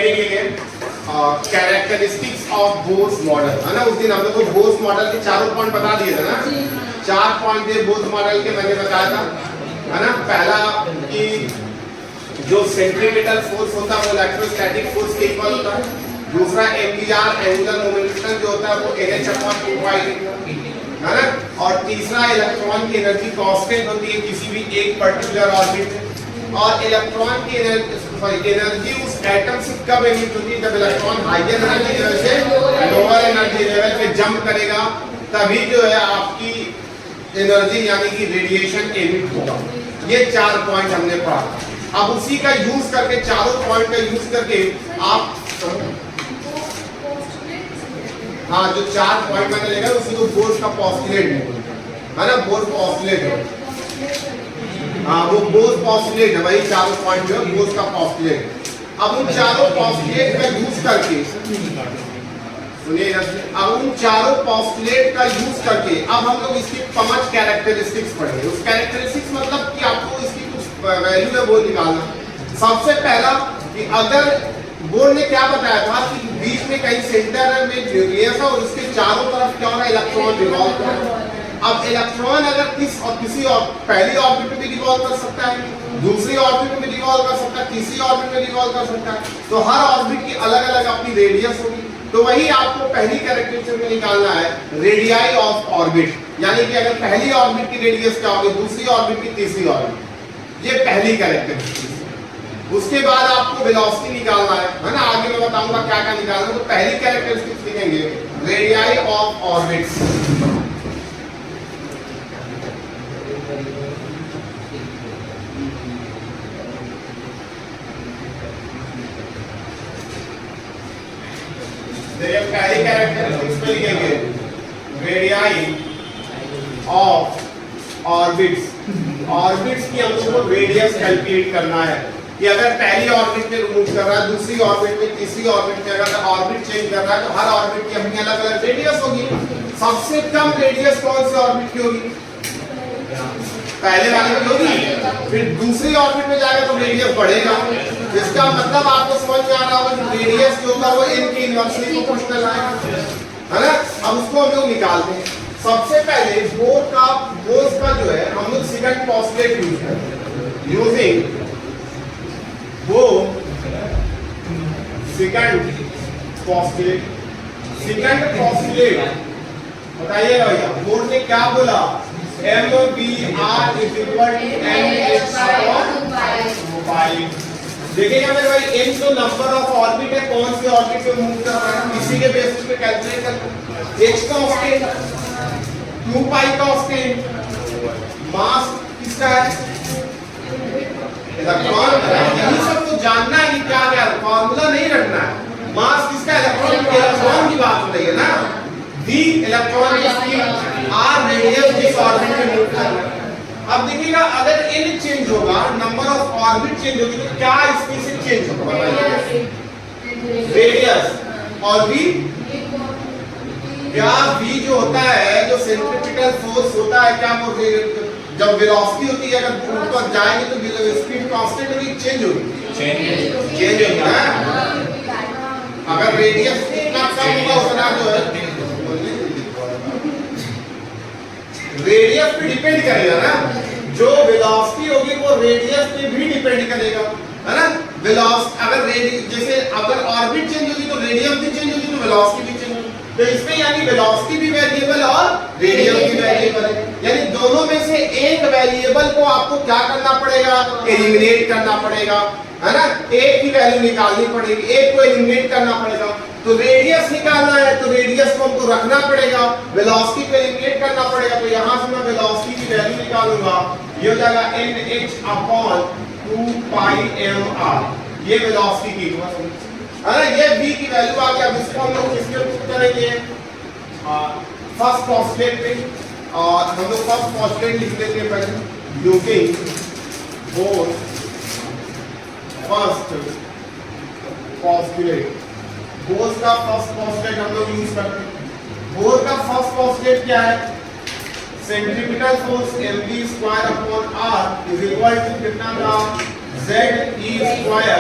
देखेंगे characteristics of Bohr's model, है ना। उस दिन हम लोग को बोर्स मॉडल के चारों पॉइंट बता दिए थे ना, 4 पॉइंट थे बोर्स मॉडल के, मैंने बताया था, है ना। पहला कि जो सेंट्रीपिटल फोर्स होता है वो इलेक्ट्रोस्टैटिक फोर्स के इक्वल होता है। दूसरा एंगुलर मोमेंटम जो होता है वो NH/2π है ना। और तीसरा इलेक्ट्रॉन की एनर्जी कांस्टेंट होती है किसी भी एक पर्टिकुलर ऑर्बिट में, और इलेक्ट्रॉन की एनर्जी उस एटम से कब एमिट होती है, जब इलेक्ट्रॉन हायर एनर्जी लेवल से लोअर एनर्जी लेवल पे जंप करेगा, तभी जो है आपकी एनर्जी यानी कि रेडिएशन एमिट होगा। ये 4 पॉइंट हमने पढ़ा। अब उसी का यूज करके, चारों पॉइंट का यूज करके आप, हाँ, जो 4 पॉइंट मैंने लेगा उसी को बोर्स का पोस्टुलेट है ना, बोर्स पोस्टुलेट है। हाँ, वो बोर्स पोस्टुलेट है, वही चारों पॉइंट जो है बोर्स का पोस्टुलेट। अब उन चारों पोस्टुलेट का यूज करके, सुनिए, अब उन चारों पोस्टुलेट का यूज करके अब हम लोग इसकी 5 कैरेक्टरिस्टिक्स पढ़ेंगे। उस कैरेक्टरिस्टिक्स मतलब कि आपको इसकी कुछ वैल्यू है वो निकालना। सबसे पहला कि अगर बोर्ड ने क्या बताया था कि बीच में कहीं सेंटर में न्यूक्लियस है और उसके चारों तरफ क्या हो रहा है, इलेक्ट्रॉन रिवॉल्व कर रहा है। अब इलेक्ट्रॉन अगर किसी और पहली ऑर्बिट में भी रिवॉल्व कर सकता है, दूसरी ऑर्बिट में भी रिवॉल्व कर सकता है, तीसरी ऑर्बिट में रिवॉल्व कर सकता है, तो हर ऑर्बिट की अलग अलग अपनी रेडियस होगी। तो वही आपको पहली कैरेक्टरिस्टिक में निकालना है, रेडियाई ऑफ ऑर्बिट, यानी कि अगर पहली ऑर्बिट की रेडियस क्या होगी, दूसरी ऑर्बिट की, तीसरी ऑर्बिट, ये पहली कैरेक्टरिस्टिक। उसके बाद आपको वेलोसिटी निकालना है ना। आगे मैं बताऊंगा क्या क्या निकालना है। तो पहली कैरेक्टरिस्टिक लिखेंगे रेडियाई ऑफ ऑर्बिट्स। पहली कैरेक्टरिस्टिक्स पे लिखेंगे रेडियाई ऑफ ऑर्बिट्स। ऑर्बिट्स की हम लोग को रेडियस कैलकुलेट करना है कि अगर पहली ऑर्बिट में मूव कर रहा है, दूसरी ऑर्बिट में, तीसरी ऑर्बिट में अगर ऑर्बिट चेंज कर रहा है, तो हर ऑर्बिट की अपनी अलग अलग रेडियस होगी। सबसे कम रेडियस कौन सी ऑर्बिट की होगी, पहले वाले की होगी। फिर दूसरी ऑर्बिट में जाएगा तो रेडियस बढ़ेगा। इसका मतलब आपको समझ में आ रहा होगा कि रेडियस जो होगा वो n की इनवर्सली प्रोपोर्शनल आएगा, है ना। अब उसको हम लोग निकालते हैं। सबसे पहले बोर्स का जो है हम लोग सेकंड पोस्टुलेट यूज करते हैं, यूजिंग वो सेकंड पोस्टुलेट। बताइएगा भैया, बोर्ड ने क्या बोला, MBR = NH/2π। देखिएगा मेरे भाई, n तो नंबर ऑफ ऑर्बिट है, कौन सी ऑर्बिट पे मूव कर रहा है, इसी के बेसिस पे कैलकुलेट करते हैं। h कांस्टेंट, 2π कांस्टेंट, मास किसका है, इलेक्ट्रॉन। यही सब तो जानना है कि क्या क्या फार्मूला नहीं रखना है। मास किसका, इलेक्ट्रॉन की बात हो रही है ना। दी इलेक्ट्रॉन की स्पीड, आर रेडियस जिस ऑर्बिट में मूव कर रहा है। अब देखिएगा, अगर n चेंज होगा, नंबर ऑफ ऑर्बिट चेंज होगी, तो क्या इसमें से चेंज होगा, रेडियस। और v, क्या v जो होता है, जो सेंट्रीपिटल फोर्स होता है, क्या वो जब वेलोसिटी होती है, अगर ऊपर जाएंगे तो स्पीड कांस्टेंट होगी, चेंज होगी, चेंज होगी ना। अगर रेडियस इतना कम होगा उतना जो है रेडियस पे डिपेंड करेगा ना। जो वेलोसिटी होगी वो रेडियस पे भी डिपेंड करेगा, है ना। वेलोसिटी अगर जैसे अगर ऑर्बिट चेंज होगी तो रेडियस भी चेंज होगी, तो वेलोसिटी भी चेंज होगी। तो इसमें यानी वेलोसिटी भी वेरिएबल और रेडियस भी वेरिएबल है, यानी दोनों में से एक वेरिएबल को आपको क्या करना पड़ेगा, एलिमिनेट करना पड़ेगा, है ना। एक की वैल्यू निकालनी पड़ेगी, एक को एलिमिनेट करना पड़ेगा। तो रेडियस निकालना है तो रेडियस को हमको रखना पड़ेगा, वेलोसिटी को एलिमिनेट करना पड़ेगा। तो यहां से मैं वेलोसिटी की वैल्यू निकालूंगा, ये हो जाएगा NH/2πmr। ये वेलोसिटी की है ना, ये v की वैल्यू आ गया। अब इसको हम लोग किसके पुट करेंगे, फर्स्ट पोस्टुलेट पे। और हम लोग फर्स्ट पोस्टुलेट लिख लेते हैं पहले, using both first postulate. Bohr's का फर्स्ट पोस्टुलेट हम लोग यूज करते हैं। बोर्स का फर्स्ट पोस्टुलेट क्या है, सेंट्रीपिटल फोर्स mv² / r = कितना था, ZE²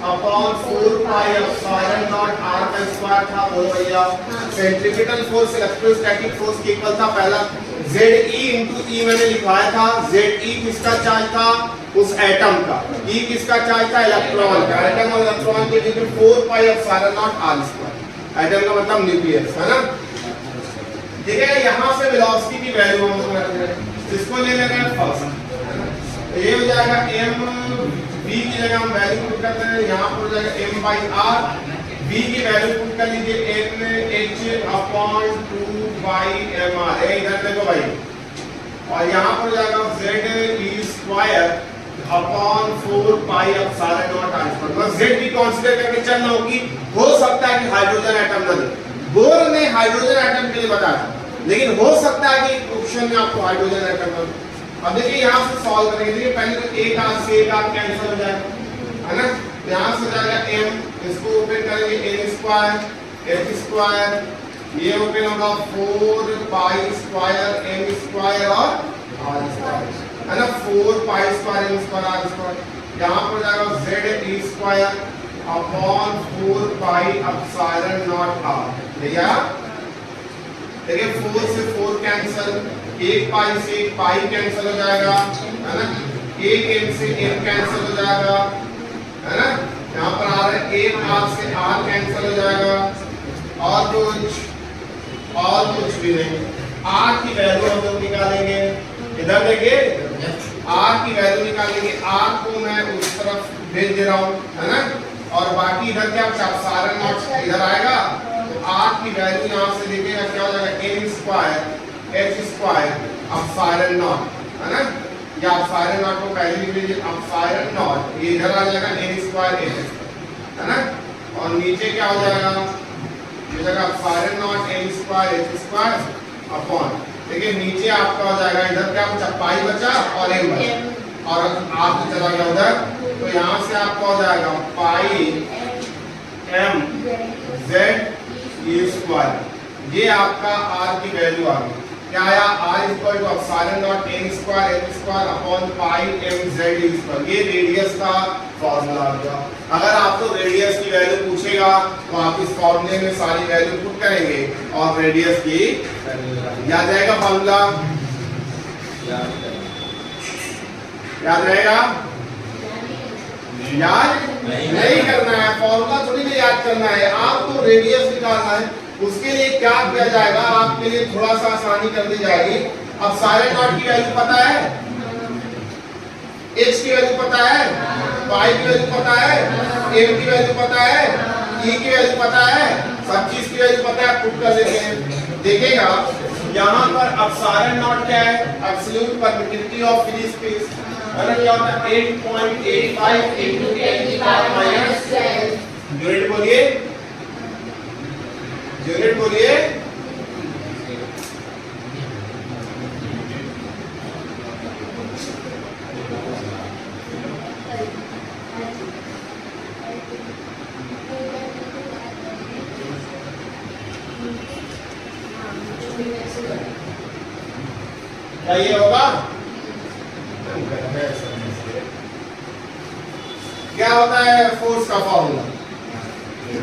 upon 4 pi epsilon not r का स्क्वायर था। बोलो भैया सेंट्रीपिटल फोर्स इलेक्ट्रोस्टैटिक फोर्स के इक्वल था। पहला ZE into E मैंने लिखवाया था। ZE किसका चार्ज था? उस एटम का। E किसका चार्ज था? इलेक्ट्रॉन का। एटम और इलेक्ट्रॉन के बीच में 4 pi epsilon not r square. Atom का मतलब न्यूक्लियस है ना। ठीक है, यहाँ से वेलोसिटी की वैल्यू हम लोग रख रहे हैं, इसको ले लेना है फर्स्ट। ये हो जाएगा m, v की जगह हम वैल्यू पुट करते हैं, यहाँ पर हो जाएगा m by r। v की वैल्यू पुट कर लीजिए n h upon 2 by mr। इधर देखो भाई, और यहाँ पर हो जाएगा z e square upon 4 pi epsilon not r square. बस z भी कंसीडर करके चलना हो कि हो सकता है कि हाइड्रोजन एटम ना दे। बोर ने हाइड्रोजन एटम के लिए बताया, लेकिन हो सकता है कि क्वेश्चन में आपको हाइड्रोजन एटम ना दे। अब देखिए यहाँ से सॉल्व करेंगे। देखिए पहले तो एक आर से एक आर कैंसिल हो जाएगा, है ना। यहाँ से हो जाएगा m, इसको ओपन करेंगे n स्क्वायर h स्क्वायर, ये ओपन होगा 4 पाई स्क्वायर m स्क्वायर और r स्क्वायर, है ना। 4 pi square m square r square. यहाँ पर जाएगा z e square upon 4 pi epsilon not r। भैया देखिए 4 से 4 कैंसिल, एक पाई से एक पाई कैंसिल हो जाएगा, है ना। एक m से m कैंसिल हो जाएगा, है ना। यहाँ पर आ रहा है एक r से r कैंसिल हो जाएगा, और कुछ भी नहीं। r की वैल्यू हम लोग निकालेंगे। इधर देखिए r की वैल्यू निकालेंगे। r को मैं उस तरफ भेज दे रहा हूँ, है ना। और बाकी इधर क्या एप्सिलॉन नॉट इधर आएगा, तो r की वैल्यू यहाँ से देखिएगा क्या हो जाएगा m square h square epsilon not, है ना। या एप्सिलॉन नॉट को पहले लिख लीजिए एप्सिलॉन नॉट, ये इधर आ जाएगा n स्क्वायर h, है ना। और नीचे क्या हो जाएगा, ये जाएगा epsilon naught n square h square upon, देखिए नीचे आपका हो जाएगा, इधर क्या बचा, पाई बचा और m बचा, और आप चला गया उधर, तो यहाँ से आपका हो जाएगा पाई m z e स्क्वायर। ये आपका r की वैल्यू आ गई। क्या आया, r equal to epsilon naught n square h square upon pi m z e square. ये रेडियस का फॉर्मूला आ गया। अगर आपको रेडियस की वैल्यू पूछेगा तो आप इस फॉर्मूले में सारी वैल्यू पुट करेंगे और रेडियस की याद रहेगा फॉर्मूला, याद रहेगा। याद नहीं करना है, फॉर्मूला थोड़ी ना याद करना है, आपको रेडियस निकालना है। उसके लिए क्या किया जाएगा, आपके लिए थोड़ा सा आसानी कर दी जाएगी। अब एप्सिलॉन नॉट की वैल्यू पता है, h की वैल्यू पता है, पाई की वैल्यू पता है, m की वैल्यू पता है, e की वैल्यू पता है, सब चीज की वैल्यू पता है, पुट कर देते हैं। देखिएगा यहाँ पर एप्सिलॉन नॉट क्या है, absolute permittivity of free space, है ना। क्या होता है 8.85 into 10 की पावर माइनस 12। यूनिट बोलिए, यूनिट बोलिए। क्या ये होगा, क्या होता है फोर्स का formula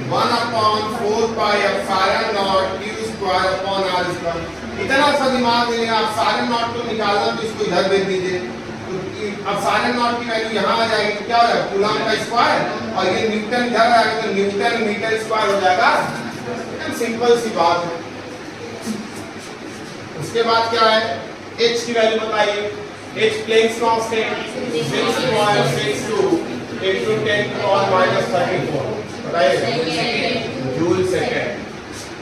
1/4 pi epsilon not q square upon r square. इतना सा दिमाग देने का, एप्सिलॉन नॉट को निकालना तो इसको इधर भेज दीजिए, तो एप्सिलॉन नॉट की वैल्यू यहाँ आ जाएगी, क्या हो जाएगा कूलम का स्क्वायर, और ये न्यूटन इधर आ जाएगा तो न्यूटन मीटर स्क्वायर हो जाएगा। एकदम सिंपल सी बात है। उसके बाद क्या है, h की वैल्यू बताइए। h Planck's constant 6.62 into 10 to the minus 34, बताइए जूल सेकेंड।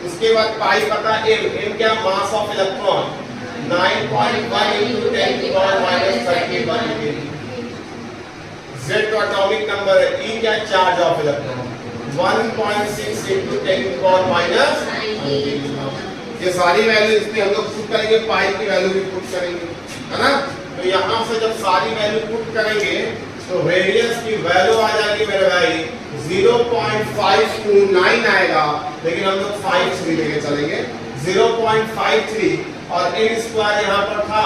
उसके बाद पाई पता m क्या, mass of electron 9.1 into 10 to the minus 31 kg। z तो एटॉमिक नंबर है, e क्या, charge of electron 1.6 into 10 to the minus 19। ये सारी वैल्यू इसमें हम लोग पुट करेंगे, पाई की वैल्यू भी पुट करेंगे, है ना। तो यहाँ से जब सारी वैल्यू पुट करेंगे तो रेडियस की वैल्यू आ जाएगी मेरे भाई 0.529 आएगा, लेकिन हम लोग 53 लेके चलेंगे 0.53, और n स्क्वायर यहाँ पर था,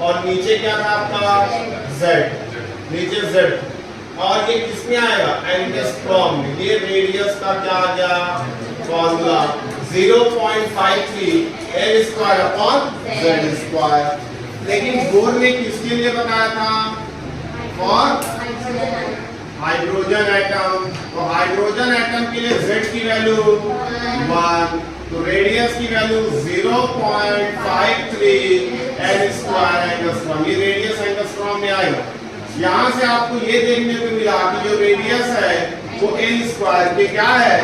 और नीचे क्या था आपका z, नीचे z, और ये किसमें आएगा, एंगस्ट्रॉम में। ये रेडियस का क्या आ गया formula, 0.53 L square upon Z square. लेकिन बोर ने किसके लिए बताया था, और हाइड्रोजन एटम। तो हाइड्रोजन एटम के लिए Z की वैल्यू 1, तो रेडियस की वैल्यू 0.53 L स्क्वायर एंगस्ट्रॉम। ये रेडियस एंगस्ट्रॉम में आएगा। यहाँ से आपको ये देखने को मिला कि जो रेडियस है वो L स्क्वायर के क्या है,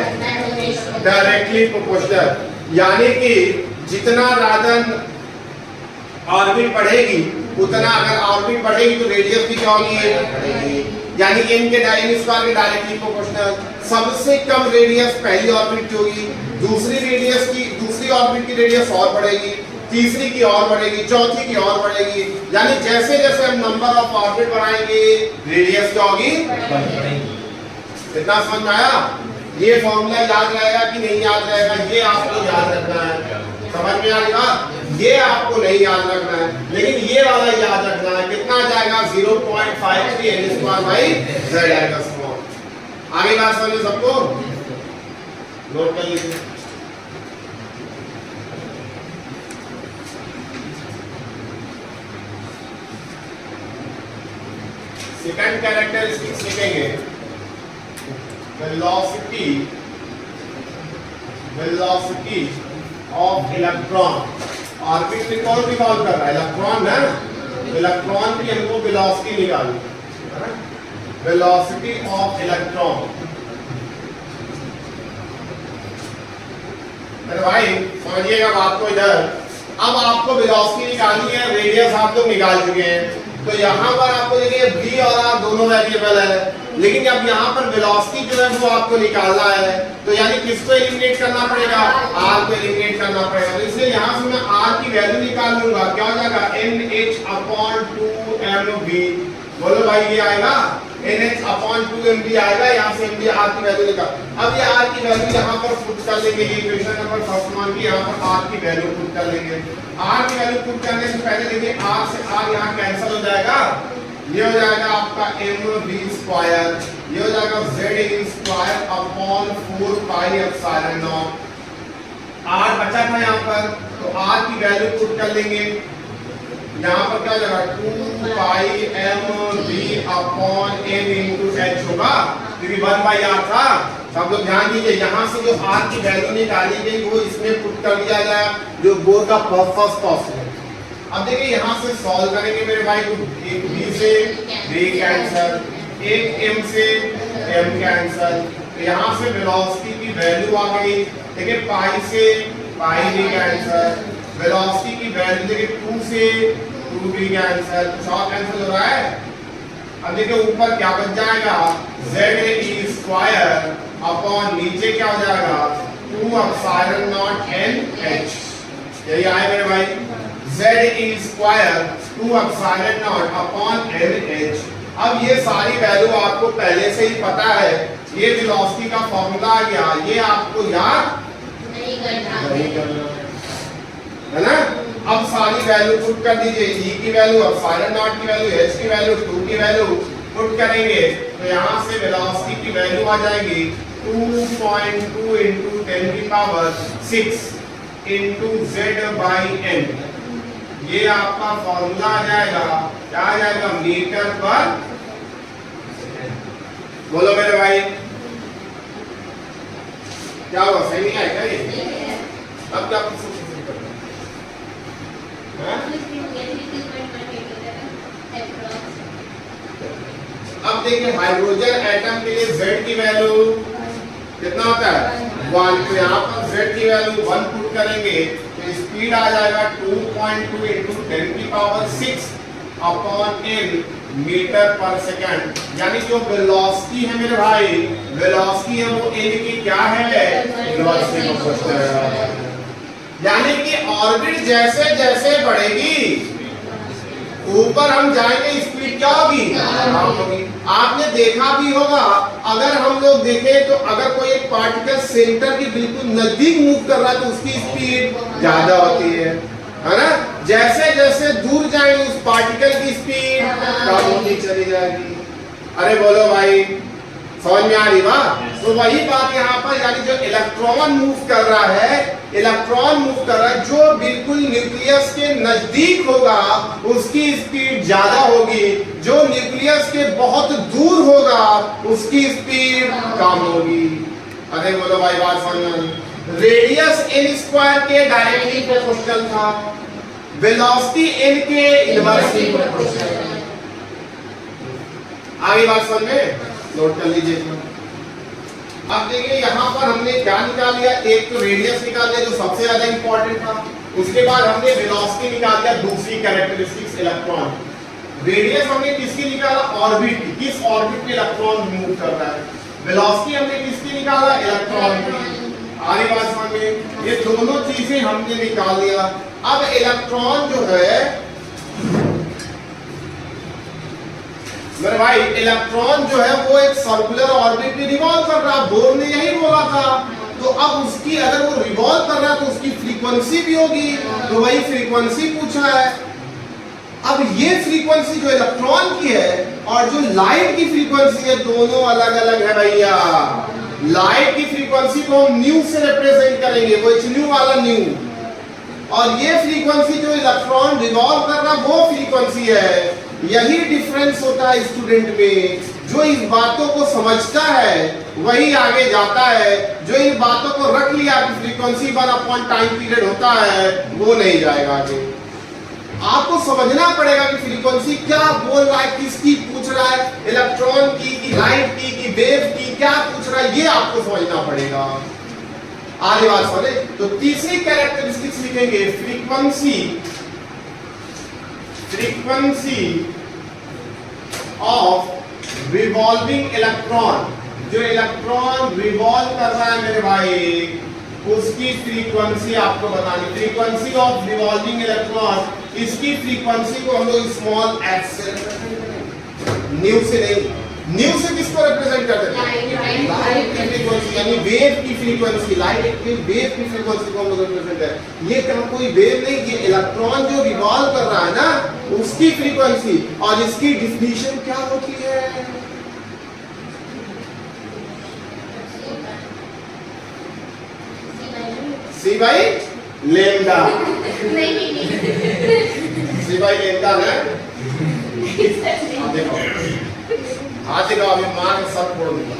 डायरेक्टली प्रोपोर्शनल। यानी कि जितना रादन ऑर्बिट बढ़ेगी उतना, अगर ऑर्बिट बढ़ेगी तो रेडियस भी क्या होगी, यानी n के स्क्वायर के डायरेक्टली प्रोपोर्शनल। सबसे कम रेडियस पहली ऑर्बिट की होगी, दूसरी ऑर्बिट की रेडियस और बढ़ेगी, तीसरी की और बढ़ेगी, चौथी की और बढ़ेगी। यानी जैसे जैसे हम नंबर ऑफ ऑर्बिट बढ़ाएंगे रेडियस क्या होगी, कितना समझ में आया। ये फॉर्मूला याद रहेगा कि नहीं याद रहेगा, ये आपको याद रखना है। समझ में आएगा, ये आपको नहीं याद रखना है, लेकिन ये वाला याद रखना है। कितना आ जाएगा, 0.53 L स्क्वायर बाई Z आएगा स्मॉल। आगे बात समझे सबको, नोट कर लीजिए। सेकंड कैरेक्टरिस्टिक्स लिखेंगे, वेलोसिटी ऑफ इलेक्ट्रॉन। ऑर्बिट में कौन रिवॉल्व कर रहा है, इलेक्ट्रॉन है। इलेक्ट्रॉन की हमको वेलोसिटी निकालनी है, वेलोसिटी ऑफ इलेक्ट्रॉन। अरे भाई समझिएगा बात को इधर। अब आपको वेलोसिटी निकालनी है, रेडियस आप लोग निकाल चुके हैं। तो यहाँ पर आपको देखिए v और r दोनों वेरिएबल है, लेकिन अब यहाँ पर वेलोसिटी जो है वो आपको निकालना है। तो यानी किसको एलिमिनेट करना पड़ेगा, r को एलिमिनेट करना पड़ेगा। तो इसलिए यहाँ से मैं r की वैल्यू निकाल लूंगा, क्या हो जाएगा, NH/2mv। बोलो भाई ये आएगा NH/2mv आएगा। यहाँ से mv r की वैल्यू निकाल। अब ये r की वैल्यू यहाँ पर पुट कर लेंगे, ये इक्वेशन नंबर फर्स्ट मान की यहाँ पर r की वैल्यू पुट कर लेंगे। r की वैल्यू पुट करने से पहले देखिए r से r यहाँ कैंसिल हो जाएगा। ये हो जाएगा आपका mv स्क्वायर, ये हो जाएगा z square upon 4 pi epsilon not. r बचा था यहाँ पर, तो r की वैल्यू पुट कर लेंगे। यहाँ पर क्या हो जाएगा, 2 पाई mv upon n into h होगा, क्योंकि 1/r था। सब लोग ध्यान दीजिए, यहाँ से जो r की वैल्यू निकाली गई वो इसमें पुट कर दिया जाए, जो बोर का फर्स्ट ऑप्शन है। अब देखिए यहाँ से सॉल्व करेंगे मेरे भाई, तो एक b से b कैंसल, एक m से m कैंसल। तो यहाँ से वेलोसिटी की वैल्यू आ गई। देखिए पाई से पाई भी कैंसल, वेलोसिटी की वैल्यू देखिए 2 से 2 भी कैंसल, सब कैंसल हो रहा है। अब देखिए ऊपर क्या बच जाएगा, z स्क्वायर अपॉन नीचे क्या हो जाएगा, 2 एप्सिलॉन नॉट NH। यही आए मेरे भाई, z square 2 epsilon not upon NH। अब ये सारी वैल्यू आपको पहले से ही पता है, ये वेलोसिटी का फॉर्मूला आ गया, ये आपको याद नहीं करना है ना। अब सारी वैल्यू पुट कर दीजिए, e की वैल्यू, एप्सिलॉन नॉट की वैल्यू, h की वैल्यू, 2 की वैल्यू पुट करेंगे। तो यहाँ से वेलोसिटी की वैल्यू आ जाएगी 2.2 इंटू 10⁶ इंटू z/n। ये आपका फॉर्मूला आ जाएगा, क्या आ जाएगा, मीटर पर। बोलो मेरे भाई क्या हुआ, सही नहीं आएगा ये? अब क्या अब देखिए हाइड्रोजन एटम के लिए Z की वैल्यू कितना होता है, 1। तो यहाँ पर Z की वैल्यू 1 पुट करेंगे तो स्पीड आ जाएगा 2.2 इंटू 10⁶ अपॉन n मीटर पर सेकंड। यानी जो वेलोसिटी है मेरे भाई, वेलोसिटी है वो n की क्या है, वेलोसिटी प्रोपोर्शनल है। यानी कि ऑर्बिट जैसे जैसे बढ़ेगी ऊपर हम जाएंगे, स्पीड क्या होगी, कम होगी। आपने देखा भी होगा, अगर हम लोग देखें तो अगर कोई एक पार्टिकल सेंटर के बिल्कुल नजदीक मूव कर रहा है तो उसकी स्पीड ज्यादा होती है ना। जैसे जैसे दूर जाएंगे उस पार्टिकल की स्पीड कम होती चली जाएगी। अरे बोलो भाई, समझ में आ रही बात? तो वही बात यहाँ पर, यानी जो इलेक्ट्रॉन मूव कर रहा है, इलेक्ट्रॉन मूव कर रहा है, जो बिल्कुल न्यूक्लियस के नजदीक होगा उसकी स्पीड ज्यादा होगी, जो न्यूक्लियस के बहुत दूर होगा उसकी स्पीड कम होगी। अरे बोलो भाई, बात समझ में आई? रेडियस n स्क्वायर के डायरेक्टली प्रोपोर्शनल था, वेलोसिटी n के इनवर्सली प्रोपोर्शनल। आगे बात समझ में? नोट कर लीजिए। अब देखिए यहाँ पर हमने क्या निकाल लिया, एक तो रेडियस निकाल लिया जो सबसे ज्यादा इंपॉर्टेंट था, उसके बाद हमने वेलोसिटी निकाल लिया, दूसरी कैरेक्टरिस्टिक्स इलेक्ट्रॉन। रेडियस हमने किसकी निकाला? ऑर्बिट की, किस ऑर्बिट में इलेक्ट्रॉन मूव कर रहा है। वेलोसिटी हमने किसकी निकाला? इलेक्ट्रॉन की। आगे बात समझ में? ये दोनों चीजें हमने निकाल लिया। अब इलेक्ट्रॉन जो है मेरे भाई, इलेक्ट्रॉन जो है वो एक सर्कुलर ऑर्बिट में रिवॉल्व कर रहा है, बोर ने यही बोला था। तो अब उसकी अगर वो रिवॉल्व कर रहा है तो उसकी फ्रीक्वेंसी भी होगी, तो वही फ्रीक्वेंसी पूछा है। अब ये फ्रीक्वेंसी जो इलेक्ट्रॉन की है और जो लाइट की फ्रीक्वेंसी है, दोनों अलग अलग है भैया। लाइट की फ्रीक्वेंसी को हम न्यू से रिप्रेजेंट करेंगे, वो न्यू वाला न्यू, और ये फ्रीक्वेंसी जो इलेक्ट्रॉन रिवॉल्व कर रहा है वो फ्रीक्वेंसी है। यही डिफरेंस होता है स्टूडेंट में, जो इस बातों को समझता है वही आगे जाता है, जो इन बातों को रख लिया कि फ्रीक्वेंसी 1 टाइम पीरियड होता है, वो नहीं जाएगा आगे। आपको समझना पड़ेगा कि फ्रीक्वेंसी क्या बोल रहा है, किसकी पूछ रहा है, इलेक्ट्रॉन की कि लाइट की कि वेव की, क्या पूछ रहा है, ये आपको समझना पड़ेगा। आगे बात समझे? तो तीसरी कैरेक्टरिस्टिक्स लिखेंगे, फ्रीक्वेंसी ऑफ रिवॉल्विंग इलेक्ट्रॉन। जो इलेक्ट्रॉन रिवॉल्व कर रहा है मेरे भाई, उसकी फ्रीक्वेंसी आपको बतानी। फ्रीक्वेंसी ऑफ रिवॉल्विंग इलेक्ट्रॉन, इसकी फ्रीक्वेंसी को हम लोग स्मॉल एफ से रिप्रेजेंट करेंगे, न्यू से नहीं। न्यू से किसको रिप्रेजेंट करते हैं? लाइट की फ्रीक्वेंसी, यानी वेव की फ्रीक्वेंसी, लाइट की वेव की फ्रीक्वेंसी को हम लोग रिप्रेजेंट करें। ये क्या कोई वेव नहीं, ये इलेक्ट्रॉन जो रिवॉल्व कर रहा है ना, उसकी फ्रीक्वेंसी। और इसकी डिफिनीशन क्या होती है? C by lambda. C by lambda ना। देखो हाथ दिखाओ, अभी मार के सर फोड़ दूंगा।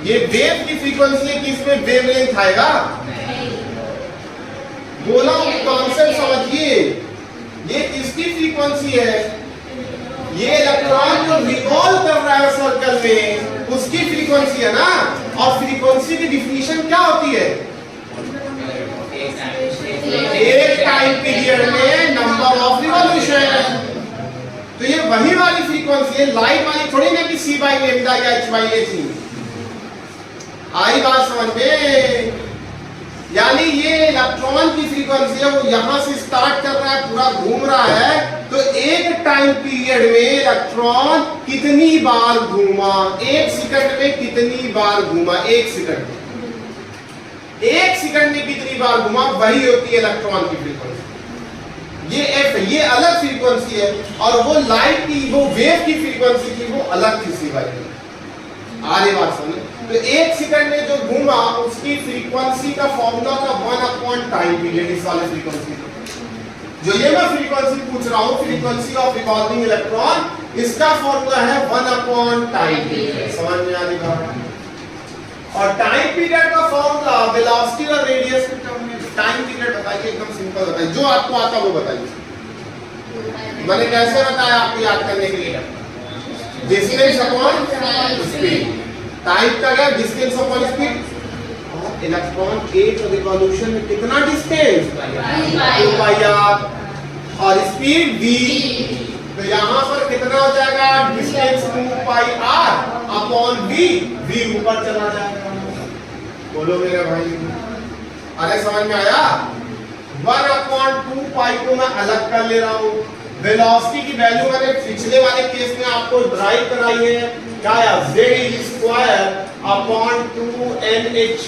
ये वेव की फ्रीक्वेंसी है कि इसमें वेवलेंथ आएगा? बोला कॉन्सेप्ट समझिए, ये किसकी फ्रीक्वेंसी है? ये इलेक्ट्रॉन जो रिवॉल्व कर रहा है सर्कल में, उसकी फ्रीक्वेंसी है ना। और फ्रीक्वेंसी की डिफिनीशन क्या होती है? एक टाइम पीरियड में नंबर ऑफ रिवॉल्यूशन। तो ये वही वाली फ्रीक्वेंसी है, लाइट वाली थोड़ी ना कि सी बाई लेमडा या एच बाई एच। आई बात समझ में? यानी ये इलेक्ट्रॉन की फ्रीक्वेंसी है, वो यहां से स्टार्ट कर रहा है, पूरा घूम रहा है। तो एक टाइम पीरियड में इलेक्ट्रॉन कितनी बार घूमा, एक सेकंड में कितनी बार घूमा, एक सेकंड में कितनी बार घुमा, वही होती है इलेक्ट्रॉन की फ्रीक्वेंसी। ये एफ, ये अलग फ्रीक्वेंसी है, और वो लाइट की, वो वेव की फ्रीक्वेंसी थी, वो अलग थी सी बाई। आगे बात समझे? तो एक सेकंड में जो घूमा उसकी फ्रीक्वेंसी का फॉर्मूला था 1 टाइम पीरियड। इस वाले फ्रीक्वेंसी जो ये मैं फ्रीक्वेंसी पूछ रहा हूँ, फ्रीक्वेंसी ऑफ रिवॉल्विंग इलेक्ट्रॉन, इसका फॉर्मूला है 1 टाइम पीरियड। समझ में आ रही बात? और टाइम पीरियड का फॉर्मूला वेलोसिटी और रेडियस के टर्म में। टाइम पीरियड बताइए, एकदम सिंपल बताइए, जो आपको आता वो बताइए। मैंने कैसे बताया आपको याद करने के लिए? Distance upon speed. टाइम का क्या? Distance upon speed. इलेक्ट्रॉन एक रिवॉल्यूशन में कितना डिस्टेंस? 2 pi R. और स्पीड v। तो यहाँ पर कितना हो जाएगा? Distance 2 pi R upon v। v ऊपर चला जाएगा। बोलो मेरे भाई, अरे समझ में आया? 1/2 पाई को मैं अलग कर ले रहा हूँ। वेलोसिटी की वैल्यू मैंने पिछले वाले केस में आपको ड्राइव कराई है, क्या आया? z² अपॉन 2nh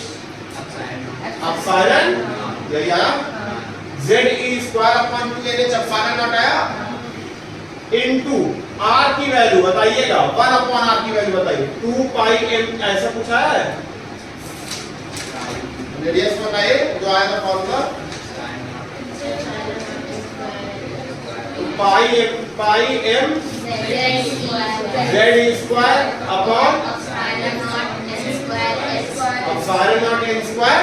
एप्सिलॉन, यही आया। z² upon 2nh epsilon not आया। इनटू आर की वैल्यू बताइएगा, 1/r की वैल्यू बताइए, 2 पाई m ऐसा पूछा है। रेडियस बताइए जो आया था फॉर्मूला, पाई m z square upon epsilon naught n square.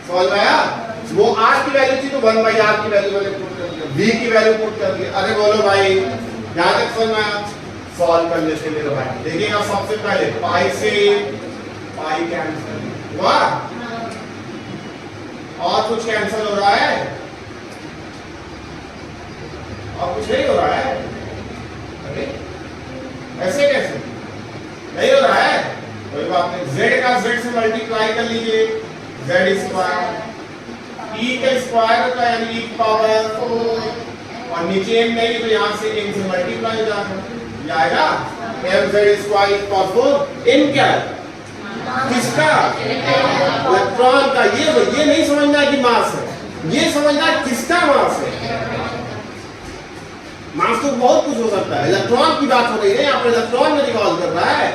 समझ में आया? वो r की वैल्यू थी तो 1/r की वैल्यू मैंने पुट कर दिया, v की वैल्यू पुट कर दी। अरे बोलो भाई यहां तक समझ में आया? सॉल्व कर लेते मेरे भाई। देखिएगा सबसे पहले पाई से पाई कैंसिल हुआ, और कुछ कैंसिल हो रहा है, और कुछ नहीं हो रहा है। अरे ऐसे कैसे नहीं हो रहा है? कोई बात नहीं, z का z से मल्टीप्लाई कर लीजिए, z स्क्वायर, e का स्क्वायर होता है यानी e की पावर 4, और नीचे m नहीं तो यहां से m से मल्टीप्लाई हो जाएगा, mz स्क्वायर इक्वल 4। m क्या है? किसका? इलेक्ट्रॉन का। ये नहीं समझना कि मास है, ये समझना किसका मास है। मास तो बहुत कुछ हो सकता है, इलेक्ट्रॉन की बात हो रही है यहाँ पर, इलेक्ट्रॉन में रिवॉल्व कर रहा है।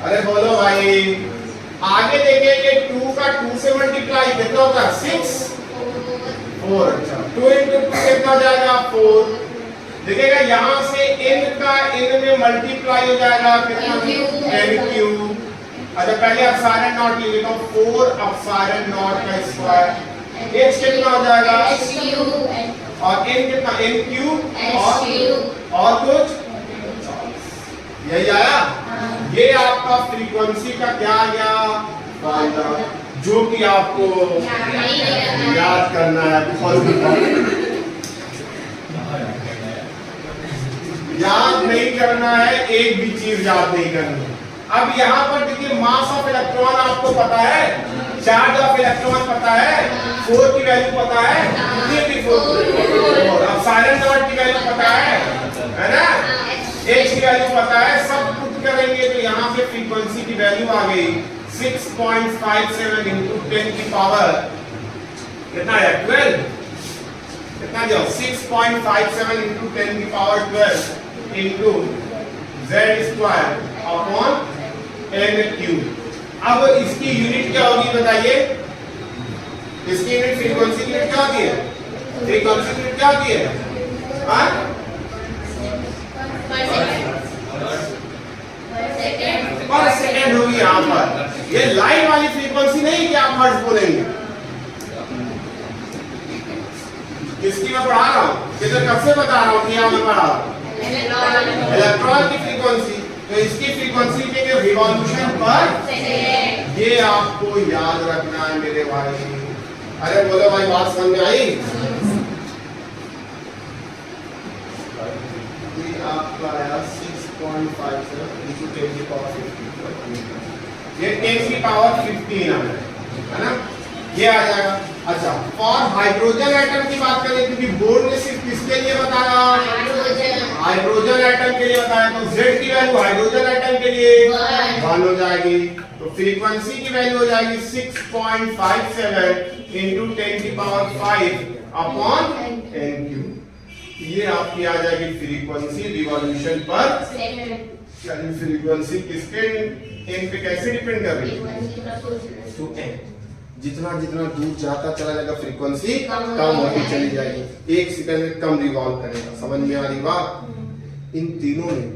अरे बोलो भाई, आगे देखेंगे 2 का 2 से मल्टीप्लाई कितना होता है? 6 4। अच्छा 2 into 2 कितना हो जाएगा? 4। देखिएगा यहाँ से n का n में मल्टीप्लाई हो जाएगा कितना? n cube. अच्छा पहले एप्सिलॉन नॉट ले लेता हूँ, 4 एप्सिलॉन नॉट का स्क्वायर, h कितना हो जाएगा? और n कितना? n क्यूब और कुछ यही आया। ये आपका फ्रीक्वेंसी का क्या आ गया? फार्मूला, जो कि आपको याद करना है। याद नहीं करना है, एक भी चीज याद नहीं करनी है। अब यहाँ पर देखिए मास ऑफ इलेक्ट्रॉन आपको पता है, चार्ज ऑफ इलेक्ट्रॉन पता है, 4 की वैल्यू पता है, कितनी 4, एप्सिलॉन नॉट की वैल्यू पता है ना, h की वैल्यू पता है। सब पुट करेंगे तो यहाँ से फ्रीक्वेंसी की वैल्यू आ गई 6.57 into 10 की पावर कितना है? 12। कितना जो 6.57 into 10 की power 12 into z square upon n cube. अब इसकी यूनिट क्या होगी बताइए? इसकी यूनिट फ्रीक्वेंसी की यूनिट क्या होती है? फ्रीक्वेंसी की यूनिट क्या होती है? हाँ? पर सेकेंड होगी यहाँ पर। ये लाइट वाली फ्रीक्वेंसी नहीं कि आप हर्ट्ज बोलेंगे। किसकी मैं पढ़ा रहा हूँ? किधर कब से बता रहा हूँ कि मैं पढ़ा रहा हूँ? इलेक्ट्रॉन की फ्रीक्वेंसी। तो इसकी फ्रीक्वेंसी के रिवॉल्यूशन पर ये आपको याद रखना है मेरे भाई। अरे बोलो भाई, बात समझ में आई? आपका आया 6.57 into 10 की पावर 15, ये 10 की पावर 15 है ना, ये आ जाएगा। अच्छा और हाइड्रोजन एटम की बात करें, क्योंकि बोर्ड ने सिर्फ किसके लिए बताया? हाइड्रोजन एटम के लिए बताया, तो Z की वैल्यू हाइड्रोजन एटम के लिए 1 हो जाएगी। तो फ्रीक्वेंसी की वैल्यू हो जाएगी 6.57 into 10 की पावर 5 अपॉन n क्यूब। ये आपकी आ जाएगी फ्रीक्वेंसी रिवॉल्यूशन पर। फ्रीक्वेंसी किसके n पे कैसे डिपेंड कर रही है? तो n जितना जितना दूर जाता चला जाएगा फ्रीक्वेंसी कम होती चली जाएगी, 1 सेकंड में कम रिवॉल्व करेगा। समझ में आ रही बात? इन तीनों में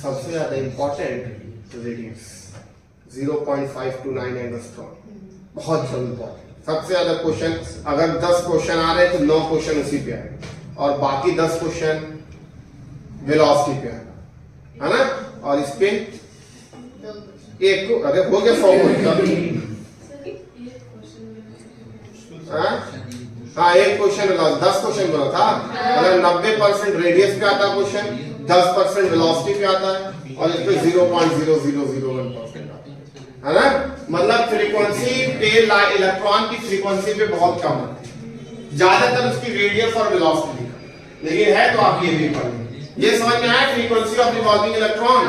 सबसे ज्यादा इंपॉर्टेंट रेडियस 0.529 एंगस्ट्रॉम, बहुत ज्यादा इंपॉर्टेंट। सबसे ज्यादा क्वेश्चन, अगर 10 क्वेश्चन आ रहे हैं तो 9 क्वेश्चन उसी पे आए, और बाकी 10 क्वेश्चन वेलोसिटी पे है ना। और इस पे एक को अगर हो गया 100 हाँ एक क्वेश्चन 10 क्वेश्चन बना था। अगर 90% रेडियस पे आता क्वेश्चन, 10% वेलोसिटी पे आता है, और इस पे 0.0001% आता है ना। मतलब फ्रीक्वेंसी पे इलेक्ट्रॉन की फ्रीक्वेंसी पे बहुत कम है, ज्यादातर उसकी रेडियस और वेलोसिटी, लेकिन है तो आप ये भी पढ़ेंगे। ये समझ में आया फ्रीक्वेंसी ऑफ रिवॉल्विंग इलेक्ट्रॉन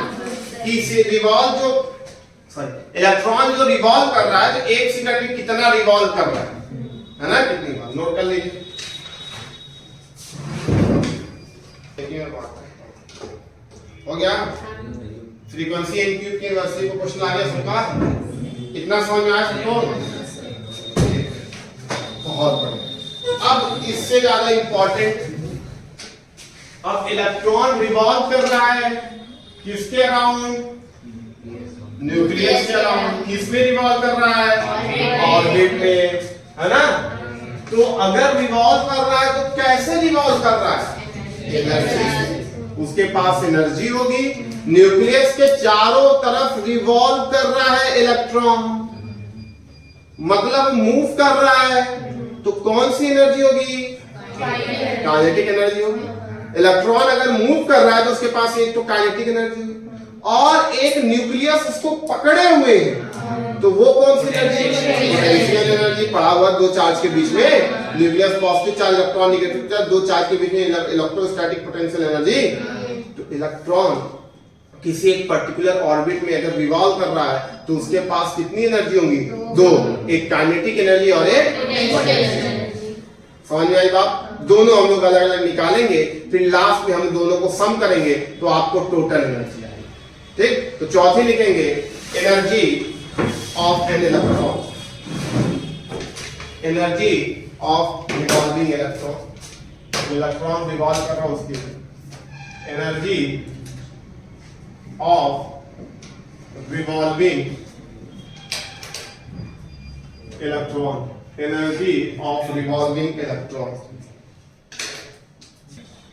की से रिवॉल्व जो इलेक्ट्रॉन जो रिवॉल्व कर रहा है, तो 1 सेकंड में कितना रिवॉल्व कर रहा है ना, कितनी बार नोट कर लीजिए। हो गया। फ्रीक्वेंसी एन क्यूब की इनवर्सली को क्वेश्चन आ गया सबका। इतना समझ में आया सबको? बहुत बढ़िया। अब इससे ज्यादा इंपॉर्टेंट, अब इलेक्ट्रॉन रिवॉल्व कर रहा है किसके अराउंड? न्यूक्लियस के अराउंड। किसमें रिवॉल्व कर रहा है? ऑर्बिट में, है ना? तो अगर रिवॉल्व कर रहा है तो कैसे रिवॉल्व कर रहा है? एनर्जी। उसके पास एनर्जी होगी। न्यूक्लियस के चारों तरफ रिवॉल्व कर रहा है इलेक्ट्रॉन, मतलब मूव कर रहा है, तो कौन सी एनर्जी होगी? काइनेटिक एनर्जी होगी। इलेक्ट्रॉन अगर मूव कर रहा है तो उसके पास एक तो काइनेटिक एनर्जी और एक न्यूक्लियस उसको पकड़े हुए है, तो वो कौन सी एनर्जी? Potential energy. पढ़ा हुआ दो चार्ज के बीच में nucleus positive charge, electron negative charge, दो चार्ज के बीच में इलेक्ट्रोस्टैटिक पोटेंशियल एनर्जी। तो इलेक्ट्रॉन किसी एक पर्टिकुलर ऑर्बिट में अगर रिवॉल्व कर रहा है तो उसके पास कितनी एनर्जी होंगी? दो, एक काइनेटिक एनर्जी और एक पोटेंशियल। समझ में आई बात? दोनों हम लोग अलग अलग निकालेंगे, फिर लास्ट में हम दोनों को सम करेंगे तो आपको टोटल एनर्जी आएगी। ठीक, तो चौथी लिखेंगे energy of an electron, energy of revolving electron. Electron revolve कर रहा है उसकी energy of revolving electron, energy of revolving electron.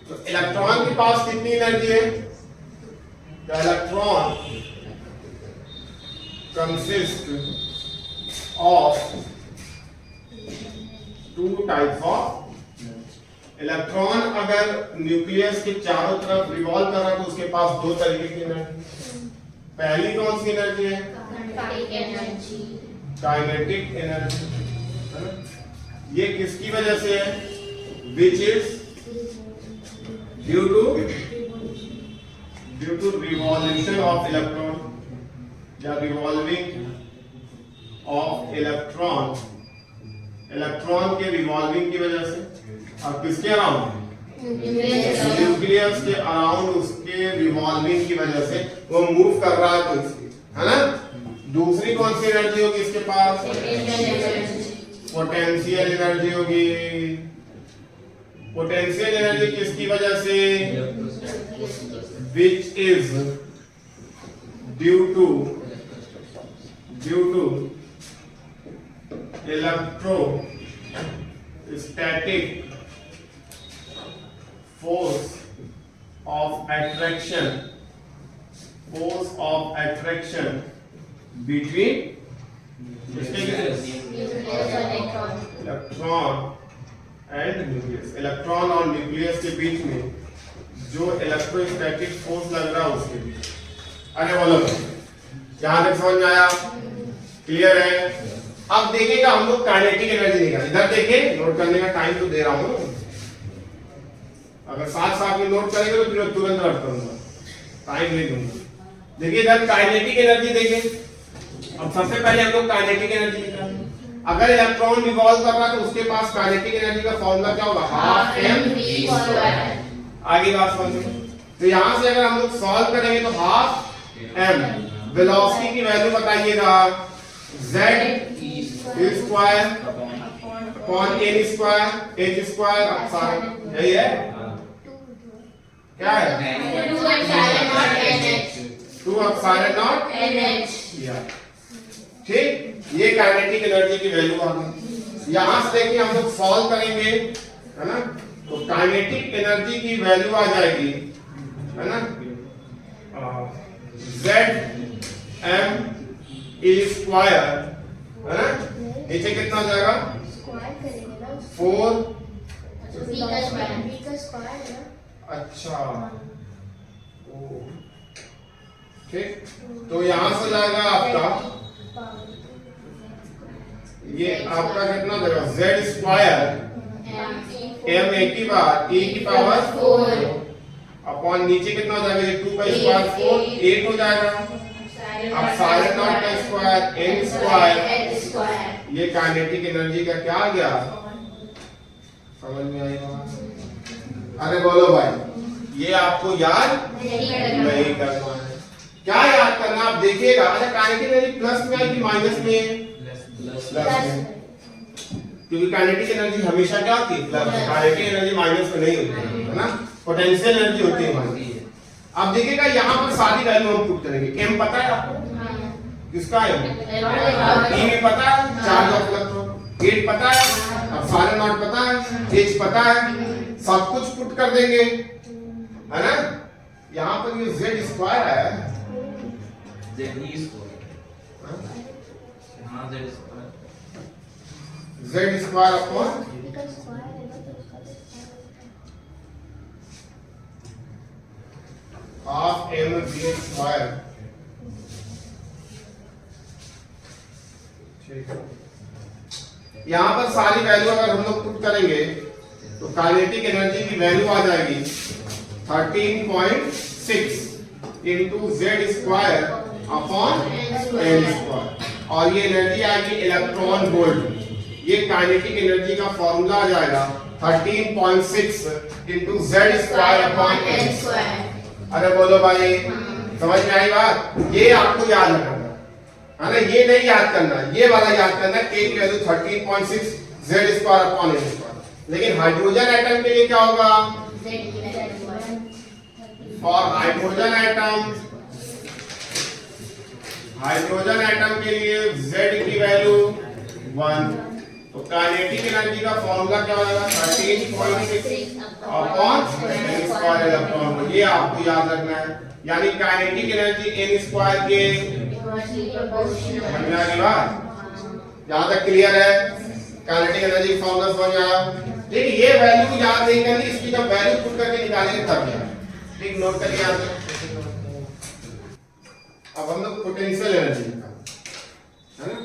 तो इलेक्ट्रॉन के पास कितनी एनर्जी है? The electron consist of two types of. Electron अगर न्यूक्लियस के चारों तरफ रिवॉल्व कर रहा है तो उसके पास दो तरीके की एनर्जी। पहली कौन सी एनर्जी है? Kinetic energy. ये किसकी वजह से है? Which is due to revolution of electron या रिवॉल्विंग ऑफ इलेक्ट्रॉन, इलेक्ट्रॉन के रिवॉल्विंग की वजह से। और किसके अराउंड? न्यूक्लियस के अराउंड उसके रिवॉल्विंग की वजह से वो मूव कर रहा है, तो इसकी, है ना? दूसरी कौन सी एनर्जी होगी इसके पास? पोटेंशियल एनर्जी होगी। पोटेंशियल एनर्जी किसकी वजह से? Which is due to electrostatic force of attraction between electron and nucleus. Electron और न्यूक्लियस के बीच में जो इलेक्ट्रोस्टैटिक फोर्स लग रहा है उसके बीच। अरे बोलो, यहां तक समझ में आया? क्लियर है? अब देखिएगा हम लोग काइनेटिक एनर्जी निकाल। इधर देखिए, नोट करने का टाइम तो दे रहा हूं, अगर साथ साथ में नोट करेंगे तो फिर तुरंत रट करूंगा, टाइम नहीं दूंगा। देखिए इधर काइनेटिक एनर्जी देखिए। अब सबसे पहले हम लोग काइनेटिक एनर्जी निकालेंगे। अगर इलेक्ट्रॉन रिवॉल्व कर रहा है तो उसके पास काइनेटिक एनर्जी का फॉर्मूला क्या होगा? Half m। आगे बात समझो। तो यहां से अगर हम लोग सॉल्व करेंगे तो हाफ m, वेलोसिटी की वैल्यू बताइएगा, z square upon n square h square upon, यही है क्या है? 2 एप्सिलॉन नॉट nh। ठीक, ये काइनेटिक एनर्जी की वैल्यू आ गई। यहां से देखिए हम लोग सॉल्व करेंगे, है ना? तो काइनेटिक एनर्जी की वैल्यू आ जाएगी, है ना, Zm स्क्वायर, है ना? नीचे कितना हो जाएगा? 4 अच्छा, ठीक। तो यहां से जाएगा आपका, ये आपका कितना देगा? Z स्क्वायर m a की बार e की पावर 4 अपॉन नीचे कितना हो जाएगा? ये 2 का स्क्वायर 4, 8 हो जाएगा। अब साइन नॉट का स्क्वायर n स्क्वायर, ये काइनेटिक एनर्जी का क्या आ गया? समझ में आएगा? अरे बोलो भाई, ये आपको याद नहीं करना है। क्या याद करना, आप देखिएगा। अच्छा, काइनेटिक एनर्जी प्लस में आएगी माइनस में? प्लस में, क्योंकि काइनेटिक एनर्जी हमेशा क्या होती है? प्लस। काइनेटिक एनर्जी माइनस में नहीं होती है ना, पोटेंशियल एनर्जी होती है माइनस। अब देखिएगा यहाँ पर सारी वैल्यू हम पुट करेंगे। एम पता है आपको? किसका है? ई भी पता है, चार्ज ऑफ इलेक्ट्रॉन। वेट पता है, अब सारे नॉट पता है, एच पता है, सब कुछ पुट कर देंगे, है ना। यहाँ पर ये जेड स्क्वायर है, Z square upon half M V square. यहां पर सारी वैल्यू अगर हम लोग पुट करेंगे तो काइनेटिक एनर्जी की वैल्यू आ जाएगी 13.6 into Z square upon N square, और ये एनर्जी आएगी इलेक्ट्रॉन वोल्ट। ये काइनेटिक एनर्जी का फॉर्मूला आ जाएगा 13.6 into Z square upon N square. अरे बोलो भाई, समझ में आई बात? ये आपको याद रखना है ना, ये नहीं याद करना, ये वाला याद करना। के की value 13.6 Z square upon N square. लेकिन हाइड्रोजन एटम के लिए क्या होगा? फॉर हाइड्रोजन एटम के लिए z की वैल्यू 1। तो काइनेटिक एनर्जी का फॉर्मूला क्या होगा? 13.6 अपॉन n स्क्वायर इलेक्ट्रॉन। ये आपको याद रखना है। यानी काइनेटिक एनर्जी n स्क्वायर के समझ में आ गई बात? यहां तक क्लियर है? काइनेटिक एनर्जी का फॉर्मूला समझ में आया? ठीक, ये वैल्यू याद नहीं करनी, इसकी जब वैल्यू पुट करके निकालेंगे तब याद। ठीक, नोट करिए याद। अब हम लोग पोटेंशियल एनर्जी का, है ना,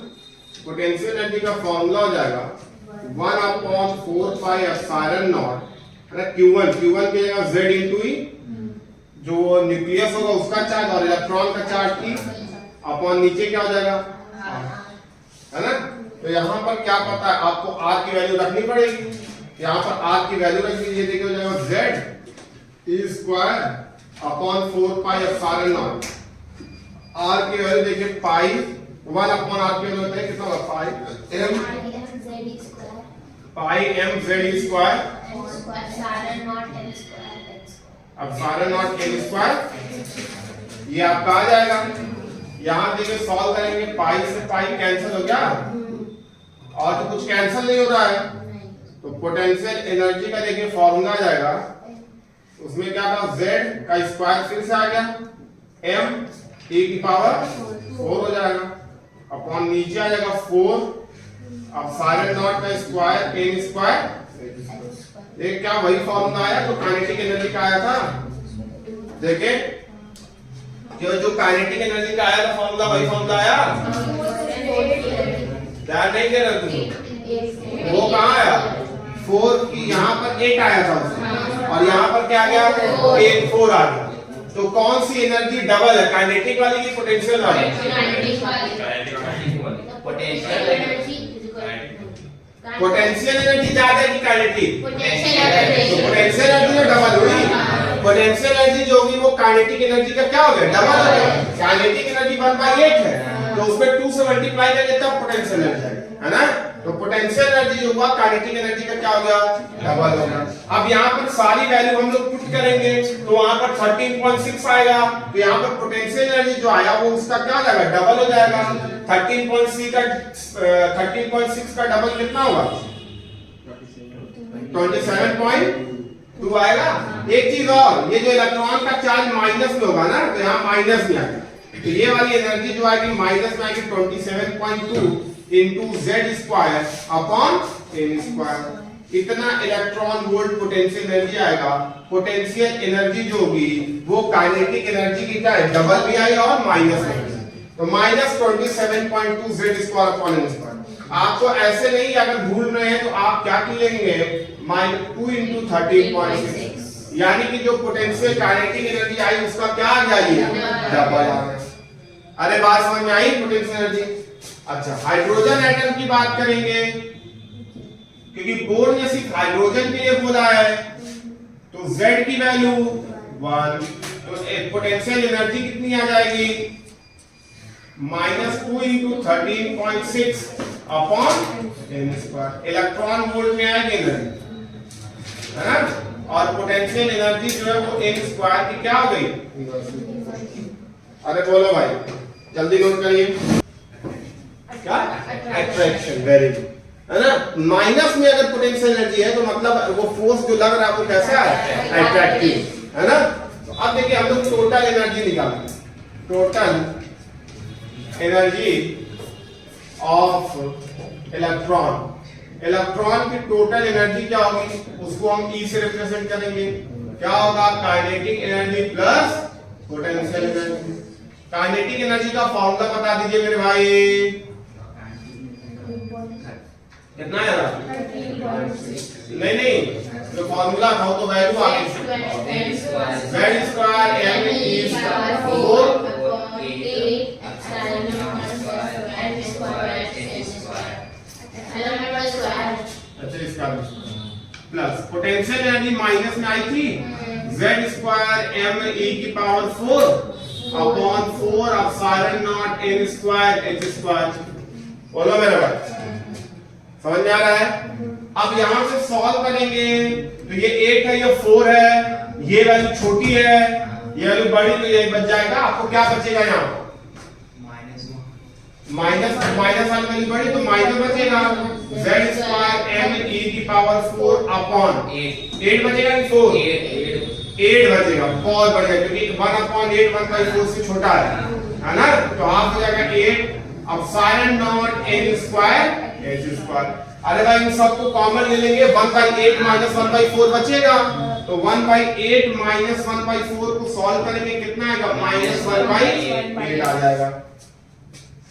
पोटेंशियल एनर्जी का फॉर्मूला हो जाएगा 1/4 पाई एप्सिलॉन नॉट, है ना, Q1 की जगह Z into E, जो न्यूक्लियस होगा उसका चार्ज और इलेक्ट्रॉन का चार्ज T अपॉन नीचे क्या हो जाएगा, है ना। तो यहाँ पर क्या पता है आपको, R की वैल्यू रखनी पड़ेगी। यहाँ पर R की वैल्यू रख दीजिए, देखिए हो जाएगा Z E square upon 4 pi epsilon not. R की वैल्यू देखिए पाई 1 अपॉन R की वैल्यू होता है कितना होगा? पाई m z square epsilon naught n square. ये आपका आ जाएगा। यहाँ देखिए सॉल्व करेंगे, पाई से पाई कैंसिल हो गया और तो कुछ कैंसिल नहीं हो रहा है। तो पोटेंशियल एनर्जी का देखिए फॉर्मूला आ जाएगा, उसमें क्या था? z का स्क्वायर फिर से आ गया, m e की पावर 4 हो जाएगा अपॉन नीचे आ जाएगा 4 एप्सिलॉन नॉट का स्क्वायर n स्क्वायर। ये क्या वही फॉर्मूला आया तो काइनेटिक एनर्जी का आया था। देखिए जो काइनेटिक एनर्जी का आया था फॉर्मूला, वही फॉर्मूला आया। ध्यान नहीं दे रहे तुम? वो कहाँ आया? 4 की यहाँ पर 8 आया था उसमें, और यहाँ पर क्या आ गया? 8 4 आ गया। तो कौन सी एनर्जी डबल है, काइनेटिक वाली की पोटेंशियल वाली? पोटेंशियल एनर्जी ज्यादा है कि काइनेटिक? पोटेंशियल एनर्जी जो डबल हुई, पोटेंशियल एनर्जी जो होगी वो काइनेटिक एनर्जी का क्या हो गया? डबल हो गया। काइनेटिक एनर्जी 1/8 है, तो उसमें 2 से मल्टीप्लाई करेंगे तब पोटेंशियल एनर्जी है ना। तो पोटेंशियल एनर्जी जो हुआ काइनेटिक एनर्जी का क्या हो गया? डबल हो गया। अब यहाँ पर सारी वैल्यू हम लोग पुट करेंगे तो वहां पर 13.6 आएगा, तो यहाँ पर पोटेंशियल एनर्जी जो आया वो उसका क्या हो जाएगा? डबल हो जाएगा। 13.6 का डबल कितना होगा? 27.2 आएगा। एक चीज और, ये जो इलेक्ट्रॉन का चार्ज माइनस में होगा ना, तो यहाँ माइनस में आएगा, तो ये वाली एनर्जी जो आएगी माइनस में आएगी 27.2 into Z square upon N square. इतना इलेक्ट्रॉन वोल्ट पोटेंशियल एनर्जी आएगा। पोटेंशियल एनर्जी जो होगी वो काइनेटिक एनर्जी की क्या है? डबल भी आई और माइनस में। तो minus 27.2 Z square upon N square. आपको ऐसे नहीं, अगर भूल रहे हैं तो आप क्या लेंगे? -2 इंटू 13.6, यानी कि जो पोटेंशियल काइनेटिक एनर्जी आई उसका क्या आ जाएगी? डबल आ गया। अरे बात समझ में आई पोटेंशियल एनर्जी? अच्छा, हाइड्रोजन एटम की बात करेंगे, क्योंकि बोर्ड ने सिर्फ हाइड्रोजन के लिए बोला है, तो Z की वैल्यू 1 तो पोटेंशियल एनर्जी कितनी आ जाएगी -2 into 13.6 upon n square electron volt में आएगी एनर्जी है ना और पोटेंशियल एनर्जी जो है वो n स्क्वायर की क्या हो गई अरे बोलो भाई जल्दी नोट करिए क्या अट्रैक्शन वेरी गुड है ना माइनस में अगर पोटेंशियल एनर्जी है तो मतलब वो फोर्स जो लग रहा है वो कैसा है अट्रैक्टिव है ना तो अब देखिए हम लोग टोटल एनर्जी निकालेंगे टोटल एनर्जी ऑफ इलेक्ट्रॉन की टोटल एनर्जी क्या होगी उसको हम E से रिप्रेजेंट करेंगे क्या होगा kinetic energy plus potential energy kinetic energy का फॉर्मूला बता दीजिए मेरे भाई कितना है नहीं जो फॉर्मूला था वो तो वैल्यू आ गई z square m e square 4 अच्छा इसका प्लस पोटेंशियल एनर्जी माइनस में आई थी z स्क्वायर m e की power 4 upon 4 epsilon naught n square h square बोलो मेरे भाई समझ में आ रहा है अब यहां से सॉल्व करेंगे तो ये 8 है ये 4 है ये वैल्यू छोटी है ये वैल्यू बड़ी तो ये बच जाएगा आपको क्या बचेगा यहाँ माइनस माइनस वाली वैल्यू बड़ी तो माइनस बचेगा z स्क्वायर m e की पावर 4 अपॉन 8 बचेगा कि 4 8 बचेगा बहुत बढ़िया क्योंकि 1 अपॉन 8 1/4 से छोटा है ना तो हाफ हो जाएगा 8 epsilon naught n square h square अरे भाई इन सबको कॉमन ले लेंगे 1/8 माइनस 1/4 बचेगा तो 1/8 माइनस 1/4 को सॉल्व करेंगे कितना आएगा -1/8 आ जाएगा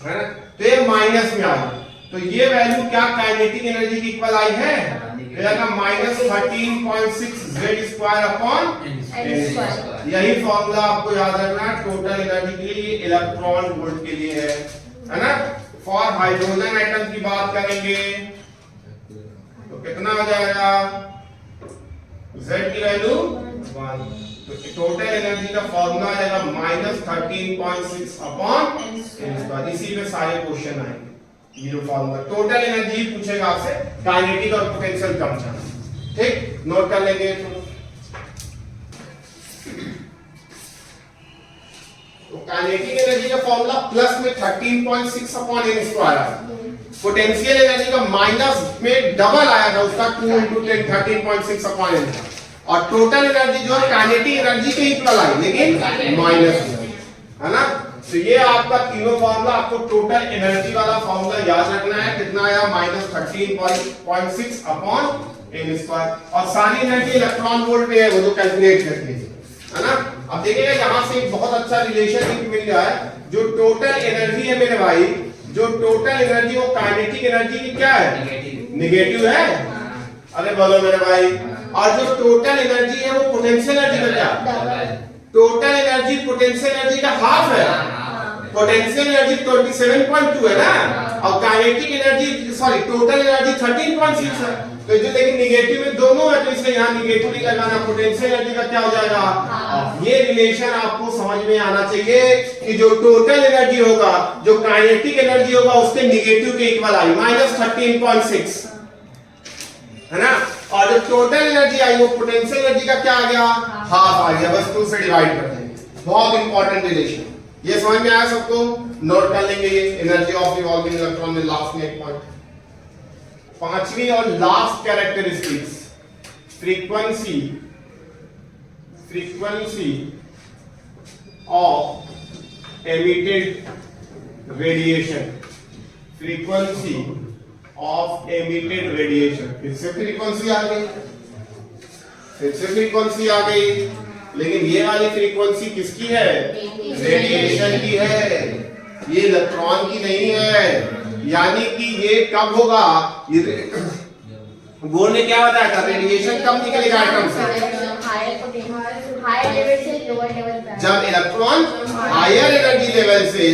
है ना तो ये माइनस में आ गया तो ये वैल्यू क्या काइनेटिक एनर्जी की इक्वल आई है ये आएगा -13.6 z स्क्वायर अपॉन n यही फॉर्मूला आपको याद रखना है टोटल एनर्जी के लिए इलेक्ट्रॉन वोल्ट के लिए है ना फॉर हाइड्रोजन एटम की बात करेंगे तो कितना हो जाएगा z की वैल्यू 1 तो टोटल एनर्जी का फॉर्मूला आ जाएगा -13.6 अपॉन n स्क्वायर इसी पे सारे क्वेश्चन आएंगे ये जो फॉर्मूला टोटल एनर्जी पूछेगा आपसे काइनेटिक और पोटेंशियल कम जाना ठीक नोट कर लेंगे तो काइनेटिक एनर्जी का फॉर्मूला प्लस में 13.6 अपॉन n स्क्वायर आया पोटेंशियल एनर्जी का माइनस में डबल आया था उसका 2 into 10 13.6 अपॉन n और टोटल एनर्जी जो है काइनेटिक एनर्जी के इक्वल आई लेकिन माइनस है ना तो ये आपका तीनों फॉर्मूला आपको टोटल एनर्जी वाला फॉर्मूला याद रखना है कितना आया -13.6 अपॉन n स्क्वायर और सारी एनर्जी इलेक्ट्रॉन वोल्ट में है वो तो कैलकुलेट कर लीजिए है ना अब देखिएगा यहां से एक बहुत अच्छा रिलेशन मिल रहा है जो टोटल एनर्जी है मेरे भाई जो टोटल एनर्जी वो काइनेटिक एनर्जी की क्या है नेगेटिव है अरे बोलो मेरे भाई और जो टोटल एनर्जी है वो पोटेंशियल एनर्जी का क्या टोटल एनर्जी पोटेंशियल एनर्जी का हाफ है पोटेंशियल एनर्जी 27.2 है ना और kinetic energy sorry total energy 13.6 है तो जो लेकिन नेगेटिव में दोनों है तो इसलिए यहां नेगेटिव ही लगाना पोटेंशियल एनर्जी का क्या हो जाएगा ये रिलेशन आपको समझ में आना चाहिए कि जो टोटल एनर्जी होगा जो काइनेटिक एनर्जी होगा उसके नेगेटिव के इक्वल आई -13.6 है ना और जो टोटल एनर्जी आई वो पोटेंशियल एनर्जी का क्या आ गया हाफ आ गया बस 2 से डिवाइड कर देंगे बहुत इंपॉर्टेंट रिलेशन ये समझ में आया सबको नोट कर लेंगे ये एनर्जी ऑफ रिवॉल्विंग इलेक्ट्रॉन में लास्ट में एक पॉइंट पांचवी और last characteristics frequency of emitted radiation frequency of emitted radiation फिर से फ्रीक्वेंसी आ गई लेकिन ये वाली फ्रीक्वेंसी किसकी है रेडिएशन की है ये इलेक्ट्रॉन की नहीं है यानी कि ये कब होगा बोर्ड ने क्या बताया था रेडिएशन कब निकलेगा एटम से हायर लेवल से लोअर लेवल पे जब इलेक्ट्रॉन हायर एनर्जी लेवल से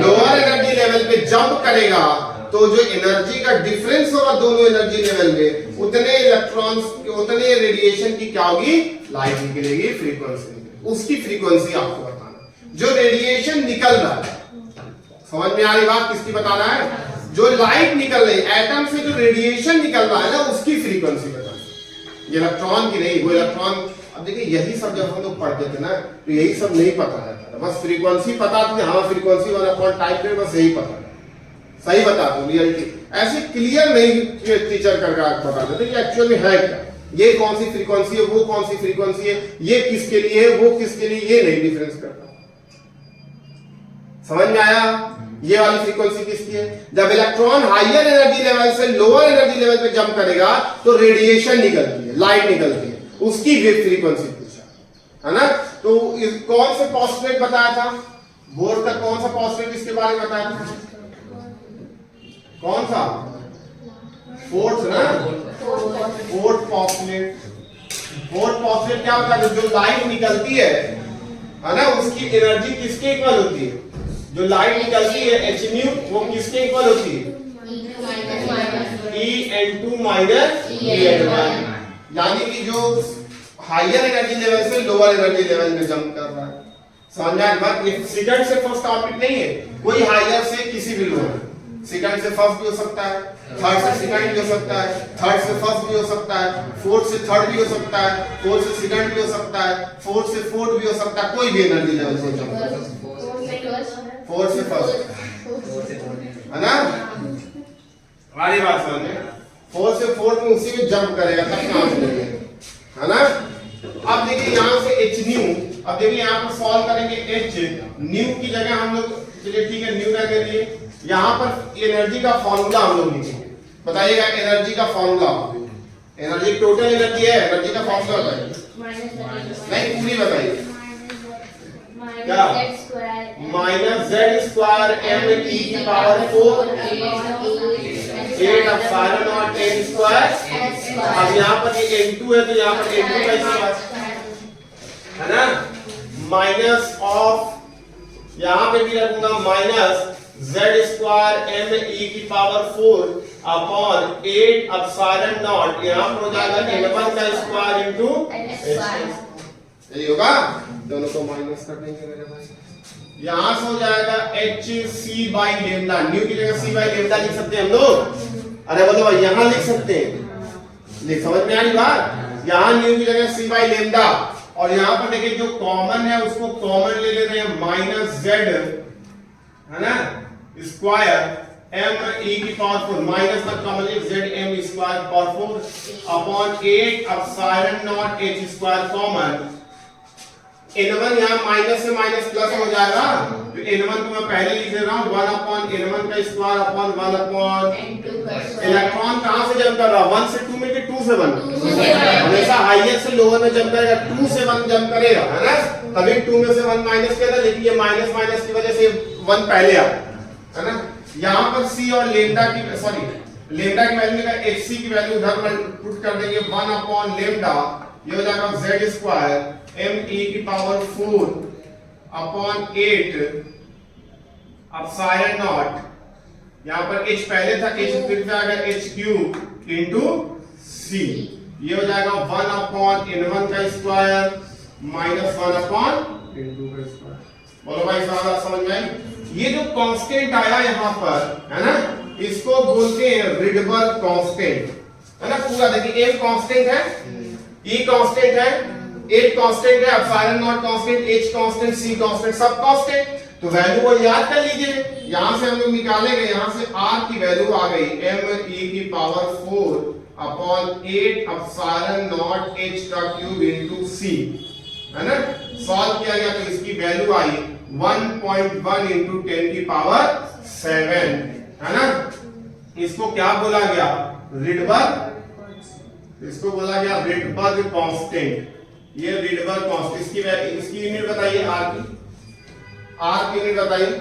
लोअर एनर्जी लेवल पे जंप करेगा तो जो एनर्जी का डिफरेंस होगा दोनों एनर्जी लेवल में उतने इलेक्ट्रॉन्स उतने रेडिएशन की क्या होगी लाइट निकलेगी फ्रीक्वेंसी निकलेगी उसकी फ्रीक्वेंसी आपको बताना। जो रेडिएशन निकल रहा है, समझ में आ रही बात किसकी बताना है? जो लाइट निकल रही है एटम से, जो रेडिएशन निकल रहा है ना, उसकी फ्रीक्वेंसी बताना। ये इलेक्ट्रॉन की नहीं, वो इलेक्ट्रॉन। अब देखिए यही सब जब हम लोग पढ़ते थे ना, तो यही सब नहीं पता रहता था, बस फ्रीक्वेंसी पता थी, हाँ फ्रीक्वेंसी वाला कौन टाइप है, बस यही पता था। सही बता दो, रियलिटी ऐसे क्लियर नहीं टीचर करके बता देते कि एक्चुअली है क्या, ये कौन सी फ्रीक्वेंसी है, वो कौन सी फ्रीक्वेंसी है, ये किसके लिए है, वो किसके लिए, ये नहीं डिफरेंस करता। समझ में आया? ये वाली फ्रीक्वेंसी किसकी है? जब इलेक्ट्रॉन हायर एनर्जी लेवल से लोअर एनर्जी लेवल पे जंप करेगा तो रेडिएशन निकलती है, लाइट निकलती है, उसकी वेव फ्रीक्वेंसी पूछा है ना। तो कौन से पोस्टुलेट बताया था बोर्ड का, कौन सा पोस्टुलेट इसके बारे में बताया था? कौन सा? फोर्थ ना, फोर्थ पोस्टुलेट। फोर्थ पोस्टुलेट क्या होता है? जो लाइट निकलती है ना, उसकी एनर्जी किसके इक्वल होती है? जो लाइट निकलती है h न्यू, वो किसके इक्वल होती है? En2 minus En1। यानी कि जो हायर एनर्जी लेवल से लोअर एनर्जी लेवल में जंप कर रहा है। समझ में आया बात? ये सेकंड से फर्स्ट टॉपिक नहीं है, कोई हायर से किसी भी लोअर, सेकंड से फर्स्ट भी हो सकता है, थर्ड से सेकंड भी हो सकता है, थर्ड से फर्स्ट भी हो सकता है, फोर्थ से थर्ड भी हो सकता है, फोर्थ से सेकंड भी हो सकता है, फोर्थ से फोर्थ भी हो सकता है, कोई भी एनर्जी लेवल से जंप कर सकता है। फोर्थ से फर्स्ट है ना, हमारी बात समझ में? फोर्थ से फोर्थ में उसी में जंप करेगा तब कहां से लगेगा, है ना। अब देखिए यहां से h न्यू, अब देखिए यहां पर सॉल्व करेंगे h न्यू की जगह हम लोग, चलिए ठीक है न्यू रहने दीजिए, यहां पर एनर्जी का फॉर्मूला हम लोग लिखेंगे। बताइएगा एनर्जी का फॉर्मूला, एनर्जी टोटल एनर्जी है, एनर्जी का फॉर्मूला बताइए, नहीं पूरी बताइए। क्या? Minus Z square M E की power 4 8 epsilon naught n square. अब यहाँ पर ये n2 है तो यहाँ पर n2 का स्क्वायर है ना, माइनस ऑफ यहाँ पे भी रखूंगा minus Z square M E की पावर 4 अपॉन 8 एप्सिलॉन नॉट, यहाँ पर हो जाएगा n1 का स्क्वायर इनटू यही होगा। दोनों को माइनस कर देंगे मेरे भाई, यहां से हो जाएगा H C by lambda, nu की जगह सी बाई लेमडा लिख सकते हैं हम लोग। अरे बोलो भाई यहां लिख सकते हैं, लिख समझ में आ रही बात? यहां न्यू की जगह सी बाई लेमडा, और यहां पर देखिए जो कॉमन है उसको कॉमन ले लेते हैं, माइनस जेड है ना स्क्वायर एम ई की पावर 4, माइनस का कॉमन ले Z M square power 4 upon 8 epsilon naught H square common. n1 यहाँ माइनस से माइनस प्लस हो जाएगा, तो n1 को मैं पहले लिख दे रहा हूँ 1 अपॉन n1 का स्क्वायर अपॉन 1 अपॉन इलेक्ट्रॉन कहाँ से जंप कर रहा है? 1 से 2 में कि 2 से 1? हमेशा हाईएस्ट से लोअर में जंप करेगा, 2 से 1 जंप करेगा है ना, तभी 2 में से 1 माइनस किया था, लेकिन ये माइनस माइनस की वजह से 1 पहले आ है ना। यहाँ पर c और लेमडा की, सॉरी लेमडा की वैल्यू का hc की वैल्यू उधर पुट कर देंगे 1 अपॉन लेमडा, ये हो जाएगा z स्क्वायर एम ई की पावर 4 अपॉन 8 एप्सिलॉन नॉट, यहाँ पर h पहले था, h फिर से आ गया h क्यूब इनटू c, ये हो जाएगा 1 अपॉन n1 का स्क्वायर माइनस 1 अपॉन n2 का स्क्वायर। बोलो भाई साहब समझ में आई? ये जो कांस्टेंट आया यहाँ पर है ना, इसको बोलते हैं रिडबर्ग कांस्टेंट है ना। पूरा देखिए m कांस्टेंट है, e कांस्टेंट है, 8 कांस्टेंट है, epsilon not constant, h constant, c constant, सब कांस्टेंट। तो वैल्यू को याद कर लीजिए, यहां से हम लोग निकालेंगे, यहां से r की वैल्यू आ गई m e की power 4 upon 8 epsilon not h का क्यूब इनटू c है ना। सॉल्व किया गया तो इसकी वैल्यू आई 1.1 इनटू 10 की पावर 7 है ना। इसको क्या बोला गया? रिडबर्ग, इसको बोला गया रिडबर्ग कांस्टेंट। ये रिडबर्ग कांस्टेंट, इसकी यूनिट बताइए, आर की यूनिट बताइए,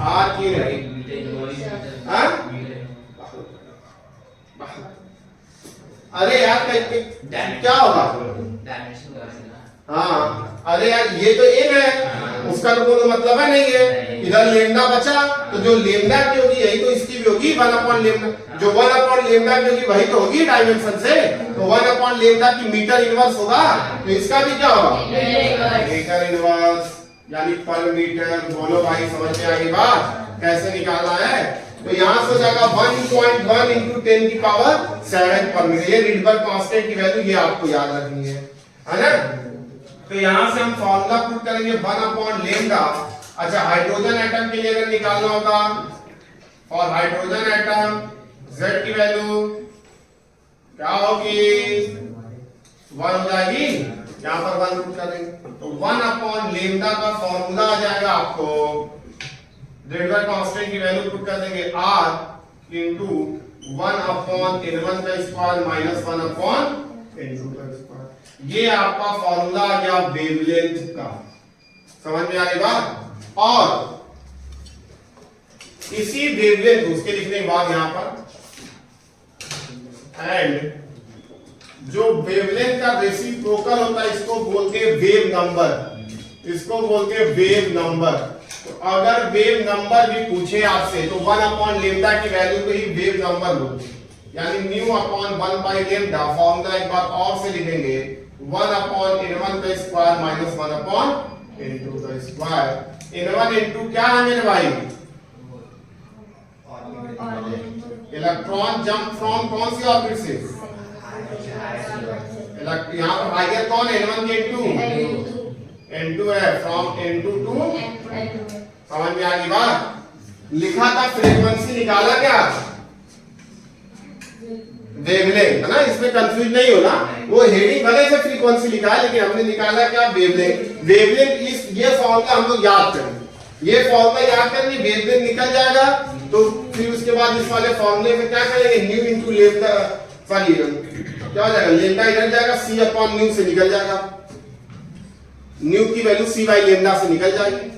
आर की यूनिट। अरे यार क्या होगा? हाँ अरे यार ये तो एक है, उसका तो कोई मतलब है नहीं है। इधर लेमडा बचा तो जो लेमडा की होगी यही तो इसकी भी होगी 1 अपॉन लेमडा। जो 1 अपॉन लेमडा, क्योंकि वही तो होगी डायमेंशन से, तो 1 अपॉन लेमडा की मीटर इनवर्स होगा, तो इसका भी क्या होगा मीटर इनवर्स, यानी पर मीटर। बोलो भाई समझ में आ गई बात कैसे निकालना है? तो यहां से हो जाएगा 1.1 into 10 की पावर 7 पर मीटर। ये रिडबर्ग कांस्टेंट की वैल्यू ये आपको याद रखनी है ना? तो यहां से हम फार्मूला पुट करेंगे 1 अपॉन लेमडा। अच्छा, हाइड्रोजन एटम के लिए अगर निकालना होगा, और हाइड्रोजन एटम Z की वैल्यू क्या होगी 1 हो जाएगी, यहां पर 1 पुट करेंगे, तो 1 अपॉन लेमडा का फार्मूला आ जाएगा आपको, रिडबर्ग कांस्टेंट की वैल्यू पुट कर देंगे R इंटू 1 अपॉन N1 का स्क्वायर माइनस 1 अपॉन N2 का स्क्वायर। ये आपका फार्मूला आ गया वेवलेंथ का। समझ में आ रही बात? और इसी वेवलेंथ उसके लिखने के बाद यहां पर एंड जो वेवलेंथ का रेसिप्रोकल होता है इसको बोलते हैं वेव नंबर, इसको बोलते हैं वेव नंबर। तो अगर वेव नंबर भी पूछे आपसे तो 1 अपॉन लेमडा की वैल्यू को ही वेव नंबर बोलते हैं, यानी new upon 1 by lambda. Formula एक बार और से लिखेंगे 1 अपॉन N1 का स्क्वायर माइनस 1 अपॉन N2 का स्क्वायर। N1 N2 क्या है मेरे भाई? इलेक्ट्रॉन जंप फ्रॉम कौन सी ऑर्बिट से? यहाँ पर हाइयर कौन है? N1 के N2 है, फ्रॉम N2 टू। समझ में आ गई बात? लिखा था फ्रीक्वेंसी, निकाला क्या वेवलेंथ, है ना? इसमें कंफ्यूज नहीं होना, वो हेडिंग भले से फ्रीक्वेंसी लिखा है लेकिन हमने निकाला क्या वेवलेंथ। वेवलेंथ इस ये फॉर्मूला हम लोग याद करेंगे, ये फॉर्मूला याद करेंगे, वेवलेंथ निकल जाएगा। तो फिर उसके बाद इस वाले फॉर्मूले में क्या करेंगे, न्यू इनटू लेमडा, सॉरी क्या हो जाएगा, लेमडा इधर जाएगा, सी अपॉन न्यू से निकल जाएगा, न्यू की वैल्यू सी बाई लेमडा से निकल जाएगी।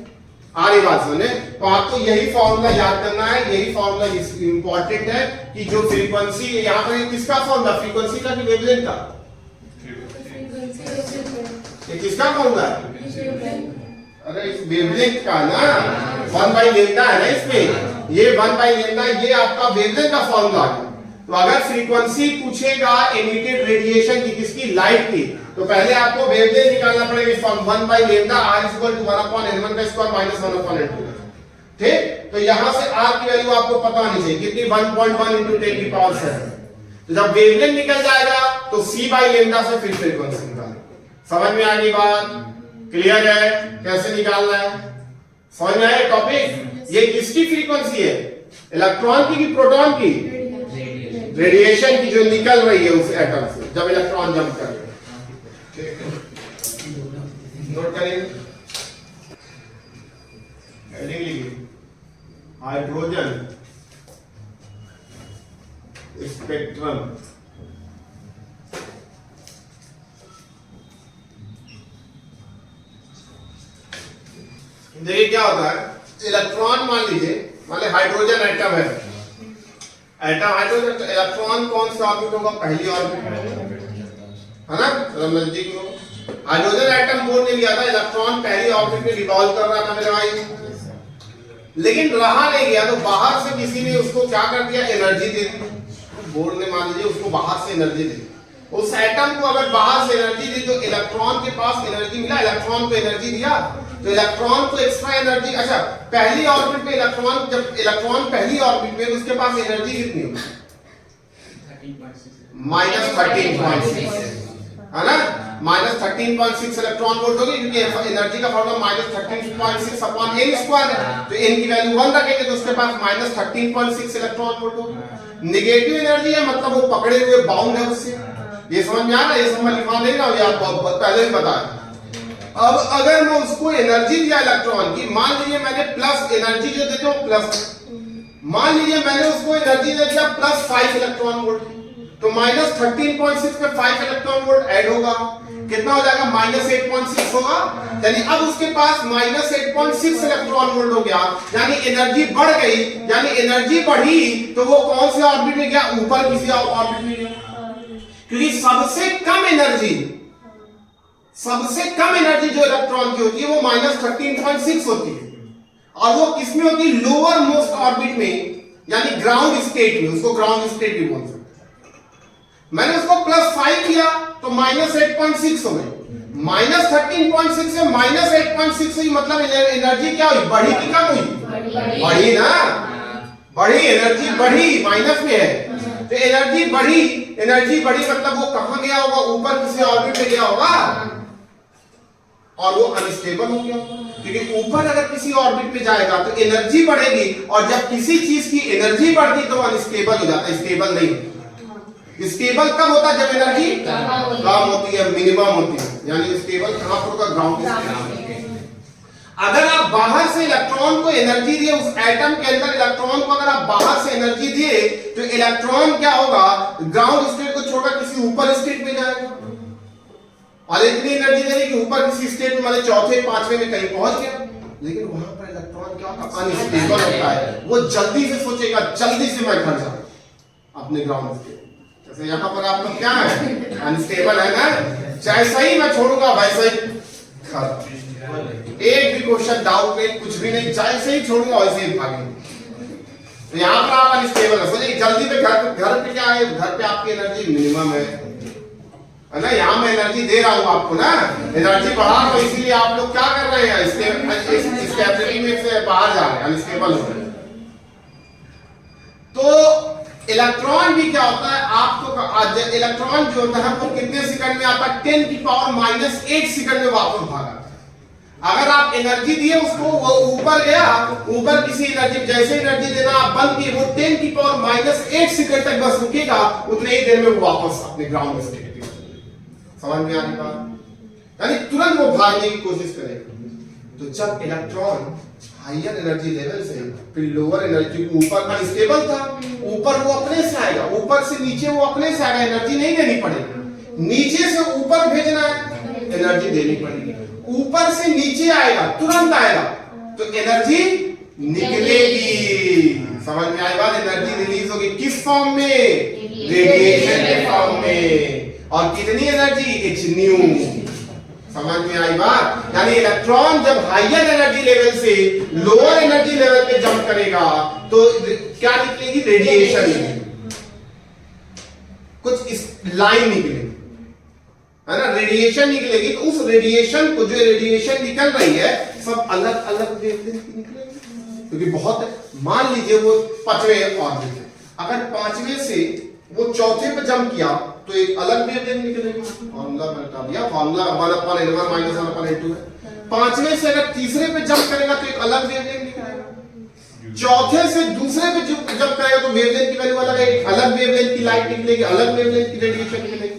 आ रही बात सुने? तो आपको यही फॉर्मूला याद करना है, यही फॉर्मूला इंपॉर्टेंट है कि जो फ्रीक्वेंसी यहाँ पर किसका फॉर्मूला, फ्रीक्वेंसी का कि वेवलेंथ का? ये किसका फॉर्मूला है? अरे इस वेवलेंथ का ना, 1 बाई लेमडा है ना इसमें, ये 1 बाई लेमडा, ये आपका वेवलेंथ का फॉर्मूला है। तो अगर फ्रीक्वेंसी पूछेगा एमिटेड रेडिएशन की, किसकी, लाइट की, तो पहले आपको वेवलेंथ निकालना पड़ेगा इस form 1 by lambda R equal to 1 upon N1 का स्क्वायर माइनस 1 अपॉन N2। ठीक, तो यहां से R की वैल्यू आपको पता होनी चाहिए कितनी, 1.1 into 10 की पावर 7। तो जब वेवलेंथ निकल जाएगा तो C बाई लेमडा से फिर फ्रीक्वेंसी निकालना। समझ में आ गई बात? क्लियर है कैसे निकालना है? समझ में आया टॉपिक? ये किसकी फ्रीक्वेंसी है, इलेक्ट्रॉन की कि प्रोटॉन की? रेडिएशन की जो निकल रही है उस एटम से जब इलेक्ट्रॉन जंप कर रहे हैं। नोट करेंगे, हेडिंग लिखिए हाइड्रोजन स्पेक्ट्रम। देखिए क्या होता है, इलेक्ट्रॉन मान लीजिए, मान लीजिए हाइड्रोजन एटम है, एटम हाइड्रोजन, इलेक्ट्रॉन कौन सा ऑर्बिट होगा, पहली ऑर्बिट है ना, नजदीक में। हाइड्रोजन एटम बोर्ड ने लिया था, इलेक्ट्रॉन पहली ऑर्बिट में रिवॉल्व कर रहा था मेरे भाई, लेकिन रहा नहीं गया, तो बाहर से किसी ने उसको क्या कर दिया, एनर्जी दे दी। बोर्ड ने मान लीजिए उसको बाहर से एनर्जी दी, उस एटम को अगर बाहर से एनर्जी दी तो इलेक्ट्रॉन के पास एनर्जी मिला, इलेक्ट्रॉन को एनर्जी दिया, तो इलेक्ट्रॉन को एक्स्ट्रा एनर्जी। अच्छा, पहली ऑर्बिट में इलेक्ट्रॉन, जब इलेक्ट्रॉन पहली ऑर्बिट में, उसके पास एनर्जी कितनी होगी, -13.6 है ना, -13.6 इलेक्ट्रॉन वोल्ट होगी, क्योंकि एनर्जी का फॉर्मूला -13.6 अपॉन n स्क्वायर है, तो n की वैल्यू 1 रखेंगे तो उसके पास -13.6 इलेक्ट्रॉन वोल्ट होगी। नेगेटिव एनर्जी है, मतलब वो पकड़े हुए बाउंड है उससे। ये समझ में आ रहा है? ये समझ लिखा नहीं ना, ये आपको पहले ही बताया। अब अगर मैं उसको एनर्जी दिया इलेक्ट्रॉन की, मान लीजिए मैंने प्लस एनर्जी जो देते हो प्लस, मान लीजिए मैंने उसको एनर्जी दे दिया +5 इलेक्ट्रॉन वोल्ट, तो -13.6 पे 5 इलेक्ट्रॉन वोल्ट ऐड होगा, कितना हो जाएगा, -8.6 होगा, यानी अब उसके पास -8.6 इलेक्ट्रॉन वोल्ट हो गया, यानी एनर्जी बढ़ गई, यानी एनर्जी बढ़ी तो वो कौन से ऑर्बिट में गया, ऊपर किसी ऑर्बिट में गया, क्योंकि सबसे कम एनर्जी जो इलेक्ट्रॉन की होती है वो -13.6 होती है, और वो किसमें होती है, लोअर मोस्ट ऑर्बिट में, यानी ग्राउंड स्टेट में, उसको ग्राउंड स्टेट भी बोल सकते हैं। मैंने उसको +5 किया तो -8.6 हो गई। -13.6 से -8.6 हुई, मतलब एनर्जी क्या हुई, बढ़ी कि कम हुई? बढ़ी ना, बढ़ी, एनर्जी बढ़ी, माइनस में है तो एनर्जी बढ़ी मतलब वो कहां गया होगा, ऊपर किसी ऑर्बिट में गया होगा और वो अनस्टेबल हो गया, क्योंकि ऊपर अगर किसी ऑर्बिट में जाएगा तो एनर्जी बढ़ेगी, और जब किसी चीज की एनर्जी बढ़ती तो अनस्टेबल हो जाता है, स्टेबल नहीं होता। स्टेबल कब होता है? जब एनर्जी कम होती है, मिनिमम होती है, यानी स्टेबल कहां पर होगा? ग्राउंड। अगर आप बाहर से इलेक्ट्रॉन को एनर्जी दिए, उस एटम के अंदर इलेक्ट्रॉन को अगर आप बाहर से एनर्जी दिए तो इलेक्ट्रॉन क्या होगा, ग्राउंड स्टेट को छोड़कर किसी ऊपर स्टेट में जाएगा, और इतनी एनर्जी देने कि ऊपर किसी स्टेट में मतलब चौथे पांचवे में कहीं पहुंच गया। लेकिन वहां पर इलेक्ट्रॉन क्या होता है? अनस्टेबल होता है, वो जल्दी से सोचेगा जल्दी से मैं घर जाऊं अपने ग्राउंड स्टेट। जैसे यहाँ पर आप लोग क्या है, अनस्टेबल है ना, जैसा ही मैं छोड़ूंगा वैसे ही घर, एक भी क्वेश्चन डाउट नहीं, कुछ भी नहीं, जैसे ही छोड़ूंगा वैसे ही भागेंगे। तो यहाँ पर आप अनस्टेबल है, सोचिए जल्दी पे घर पे क्या है, घर पे आपकी एनर्जी मिनिमम है ना, यहाँ मैं एनर्जी दे रहा हूँ आपको ना, एनर्जी बढ़ा रहा हूँ, इसीलिए आप लोग क्या कर रहे हैं, स्टेबिलिटी में से बाहर जा रहे हैं, अनस्टेबल हो रहे हैं। तो इलेक्ट्रॉन भी क्या होता है, आपको इलेक्ट्रॉन जो होता है वो कितने सेकंड में आता है? 10⁻⁸ सेकंड में वापस भागा। अगर आप एनर्जी दिए उसको, वो ऊपर गया, ऊपर किसी एनर्जी, जैसे एनर्जी देना आप बंद किए, वो 10⁻⁸ सेकंड तक बस रुकेगा, उतने ही देर में वो वापस अपने ग्राउंड स्टेट। समझ में आ रही बात? यानी तुरंत वो भागने की कोशिश करेगा। तो जब इलेक्ट्रॉन हायर एनर्जी लेवल से फिर लोअर एनर्जी, ऊपर अनस्टेबल था, ऊपर वो अपने से आएगा, ऊपर से नीचे वो अपने से आएगा, एनर्जी नहीं देनी पड़ेगी, नीचे से ऊपर भेजना है एनर्जी देनी पड़ेगी, ऊपर से नीचे आएगा तुरंत आएगा तो एनर्जी निकलेगी। समझ में आई बात? एनर्जी रिलीज होगी किस फॉर्म में? रेडिएशन के फॉर्म में, और कितनी एनर्जी? hν। समझ में आई बात? यानी इलेक्ट्रॉन जब हायर एनर्जी लेवल से लोअर एनर्जी लेवल पे जंप करेगा तो क्या निकलेगी? रेडिएशन निकलेगी, कुछ इस लाइन निकलेगी, है ना, रेडिएशन निकलेगी। तो उस रेडिएशन को, जो रेडिएशन निकल रही है, सब अलग अलग वेवलेंथ की निकलेगी, क्योंकि बहुत, मान लीजिए वो 5वें ऑर्बिट है, अगर 5वें से वो चौथे पे जंप किया तो एक अलग वेवलेंथ निकलेगी, फॉर्मूला बता दिया, फॉर्मूला 1/n1 - 1/n2 है। 5वें से अगर तीसरे पे जंप करेगा तो एक अलग वेवलेंथ निकलेगा, चौथे से दूसरे पे जंप करेगा तो वेवलेंथ की वैल्यू अलग है, एक अलग वेवलेंथ की लाइट निकलेगी, अलग वेवलेंथ की रेडिएशन निकलेगी।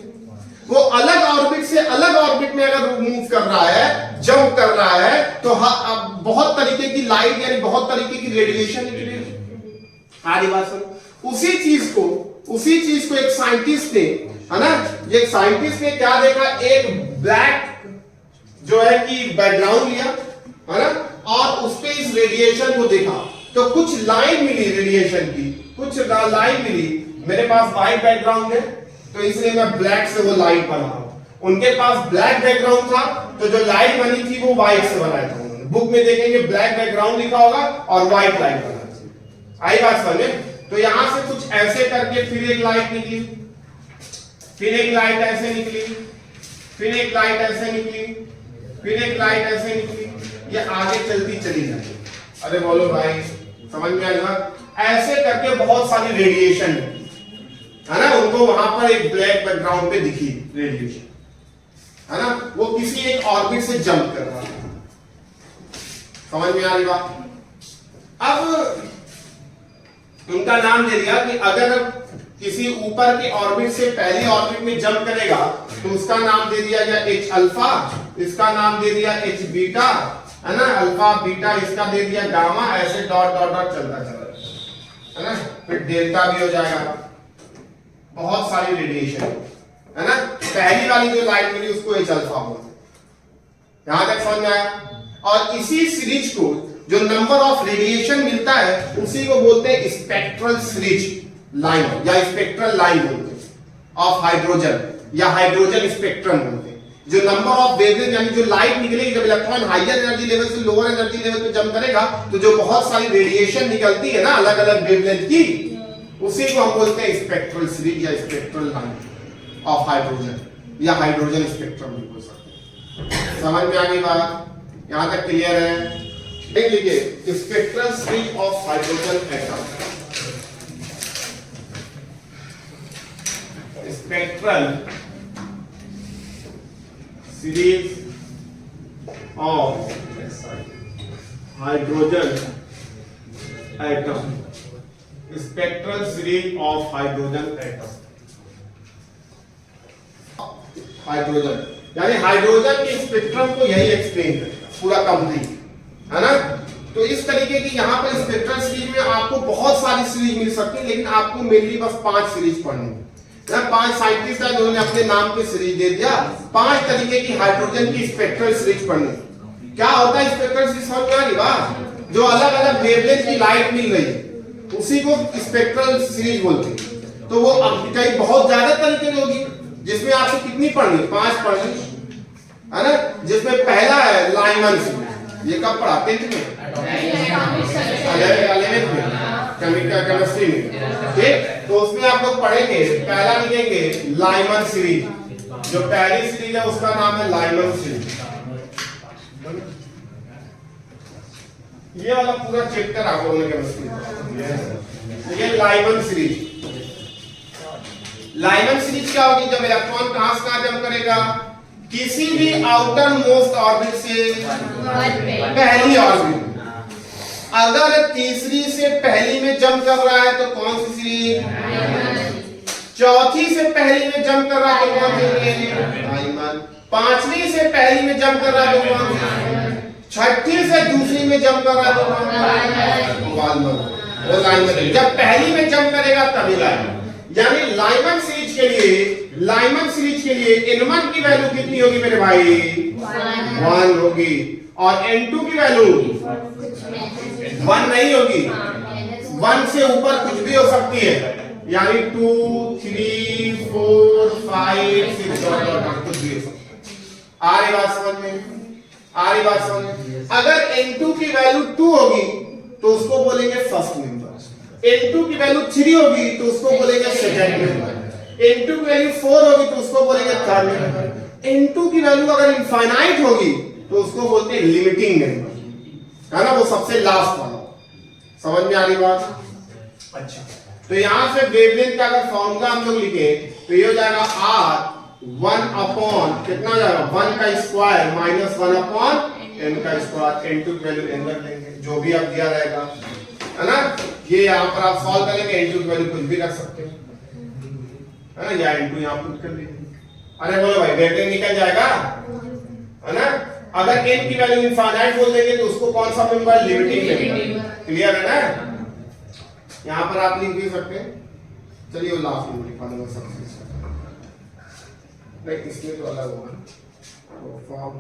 वो अलग ऑर्बिट से अलग ऑर्बिट में अगर मूव कर रहा है, जंप कर रहा है, तो बहुत तरीके की लाइट यानी बहुत तरीके की रेडिएशन निकलेगी। आधी बात सुनो। उसी चीज को एक साइंटिस्ट ने, है ना, ये साइंटिस्ट ने क्या देखा, एक ब्लैक जो है कि बैकग्राउंड लिया, है ना, और उस पे इस रेडिएशन को देखा तो कुछ लाइन मिली रेडिएशन की, कुछ लाइन मिली। मेरे पास व्हाइट बैकग्राउंड है तो इसलिए मैं ब्लैक से वो लाइट बना रहा हूं, उनके पास ब्लैक बैकग्राउंड था तो जो लाइट बनी थी वो व्हाइट से बनाया था उन्होंने। बुक में देखेंगे ब्लैक बैकग्राउंड लिखा होगा और व्हाइट लाइट बना थी। आई बात समझ में? तो यहां से कुछ ऐसे करके फिर एक लाइट निकली, फिर एक लाइट ऐसे निकली, फिर एक लाइट ऐसे निकली, फिर एक लाइट ऐसे निकली, ये आगे चलती चली जाती। अरे बोलो भाई, समझ में आया? ऐसे करके बहुत सारी रेडिएशन है ना, उनको वहां पर एक ब्लैक बैकग्राउंड पे दिखी रेडिएशन, है ना, वो किसी एक ऑर्बिट से जंप कर रहा है। समझ में आ रही बात? अब उनका नाम दे दिया कि अगर किसी ऊपर के ऑर्बिट से पहली ऑर्बिट में जंप करेगा तो उसका नाम दे दिया गया H अल्फा, इसका नाम दे दिया H बीटा, है ना, अल्फा बीटा इसका दे दिया गामा, ऐसे डॉट डॉट डॉट चलता चला, है ना, फिर डेल्टा भी हो जाएगा। बहुत सारी रेडिएशन, है ना। पहली वाली जो लाइट मिली उसको H अल्फा बोलते हैं। यहां तक समझ में आया? और इसी सीरीज को जो नंबर ऑफ रेडिएशन मिलता है उसी को बोलते हैं स्पेक्ट्रल सीरीज लाइन या स्पेक्ट्रल लाइन बोलते हैं ऑफ हाइड्रोजन, या हाइड्रोजन स्पेक्ट्रम बोलते हैं। जो नंबर ऑफ वेवलेंथ यानी जो लाइट निकलेगी जब इलेक्ट्रॉन हायर एनर्जी लेवल से लोअर एनर्जी लेवल पे जंप करेगा तो जो बहुत सारी रेडिएशन निकलती है ना अलग अलग वेवलेंथ की, उसी को हम बोलते हैं स्पेक्ट्रल सीरीज या स्पेक्ट्रल लाइन। ऑफ हाइड्रोजन या हाइड्रोजन स्पेक्ट्रम भी बोल सकते हैं। समझ में आ गई बात? यहां तक क्लियर है? देख लीजिए spectral series of hydrogen atom, spectral series of hydrogen atom, spectral series of hydrogen atom. Hydrogen यानी हाइड्रोजन के स्पेक्ट्रम को यही एक्सप्लेन करेगा पूरा कंप्लीट, है ना? तो इस तरीके की यहाँ पर स्पेक्ट्रल सीरीज में आपको बहुत सारी सीरीज मिल सकती है, लेकिन आपको मेनली बस 5 सीरीज पढ़नी है। 5 साइंटिस्ट हैं जिन्होंने अपने नाम की सीरीज दे दिया, 5 तरीके की हाइड्रोजन की स्पेक्ट्रल सीरीज पढ़नी। क्या होता है स्पेक्ट्रल सीरीज? समझ में आ रही बात? जो अलग अलग वेवलेंथ की लाइट मिल रही है उसी को स्पेक्ट्रल सीरीज बोलते हैं। तो वो कई बहुत ज्यादा तरीके की होगी, जिसमें आपको कितनी पढ़नी? 5 पढ़नी, है ना? जिसमें पहला है लाइमन सीरीज। ये कब पढ़ा? 10th में, 11th में, केमिस्ट्री में, ठीक? तो उसमें आप लोग पढ़ेंगे, पहला लिखेंगे लाइमन सीरीज। जो पहली सीरीज है उसका नाम है लाइमन सीरीज। ये वाला पूरा चैप्टर आप लोगों ने केमिस्ट्री में, ये लाइमन सीरीज। लाइमन सीरीज क्या होगी? जब इलेक्ट्रॉन कहां से कहां जंप करेगा? किसी भी आउटर मोस्ट ऑर्बिट से पहली ऑर्बिट। अगर तीसरी से पहली में जंप कर रहा है तो कौन सी सीरीज? चौथी से पहली में जंप कर रहा है तो कौन सी सीरीज? लाइमन। पांचवी से पहली में जंप कर रहा है तो कौन सी? छठी से दूसरी में जंप कर रहा है तो कौन सी? वालमन। वो लाइमन। जब पहली में जंप करेगा तभी लाइमन। यानी लाइमन सीरीज के लिए N1 की वैल्यू कितनी होगी मेरे भाई? 1 होगी। और N2 की वैल्यू 1 नहीं होगी, 1 से ऊपर कुछ भी हो सकती है। यानी 2, 3, 4, 5, 6 कुछ भी हो सकता है। आ रही बात समझ में? अगर N2 की वैल्यू 2 होगी तो उसको बोलेंगे फर्स्ट मेंबर। N2 की वैल्यू 3 होगी तो उसको बोलेंगे सेकंड मेंबर। N2 की वैल्यू 4 होगी तो उसको बोलेंगे थर्ड मेंबर। N2 की वैल्यू अगर इनफाइनाइट होगी तो उसको बोलते हैं लिमिटिंग मेंबर, है ना? वो सबसे लास्ट वाला। समझ में आ रही बात? अच्छा, तो यहां से वेवलेंथ का अगर फॉर्मूला हम लोग लिखे तो ये हो जाएगा R 1 अपॉन कितना जाएगा? 1 का स्क्वायर माइनस 1 अपॉन n का स्क्वायर। N2 की वैल्यू n रख लेंगे, जो भी आप दिया रहेगा, है ना? ये यहाँ पर आप सॉल्व करेंगे, N2 की वैल्यू कुछ भी रख सकते हैं, है ना? या N2 यहाँ पुट कर लीजिए। अरे बोलो भाई, वेवलेंथ निकल जाएगा, है ना? अगर n की वैल्यू इनफाइनाइट बोल देंगे तो उसको कौन सा मेंबर? Limiting member. क्लियर है ना? यहाँ पर आप लिख भी सकते हैं। चलिए वो लास्ट में लिखा दूंगा सबसे। नहीं, इसमें तो अलग होगा। तो फॉर्म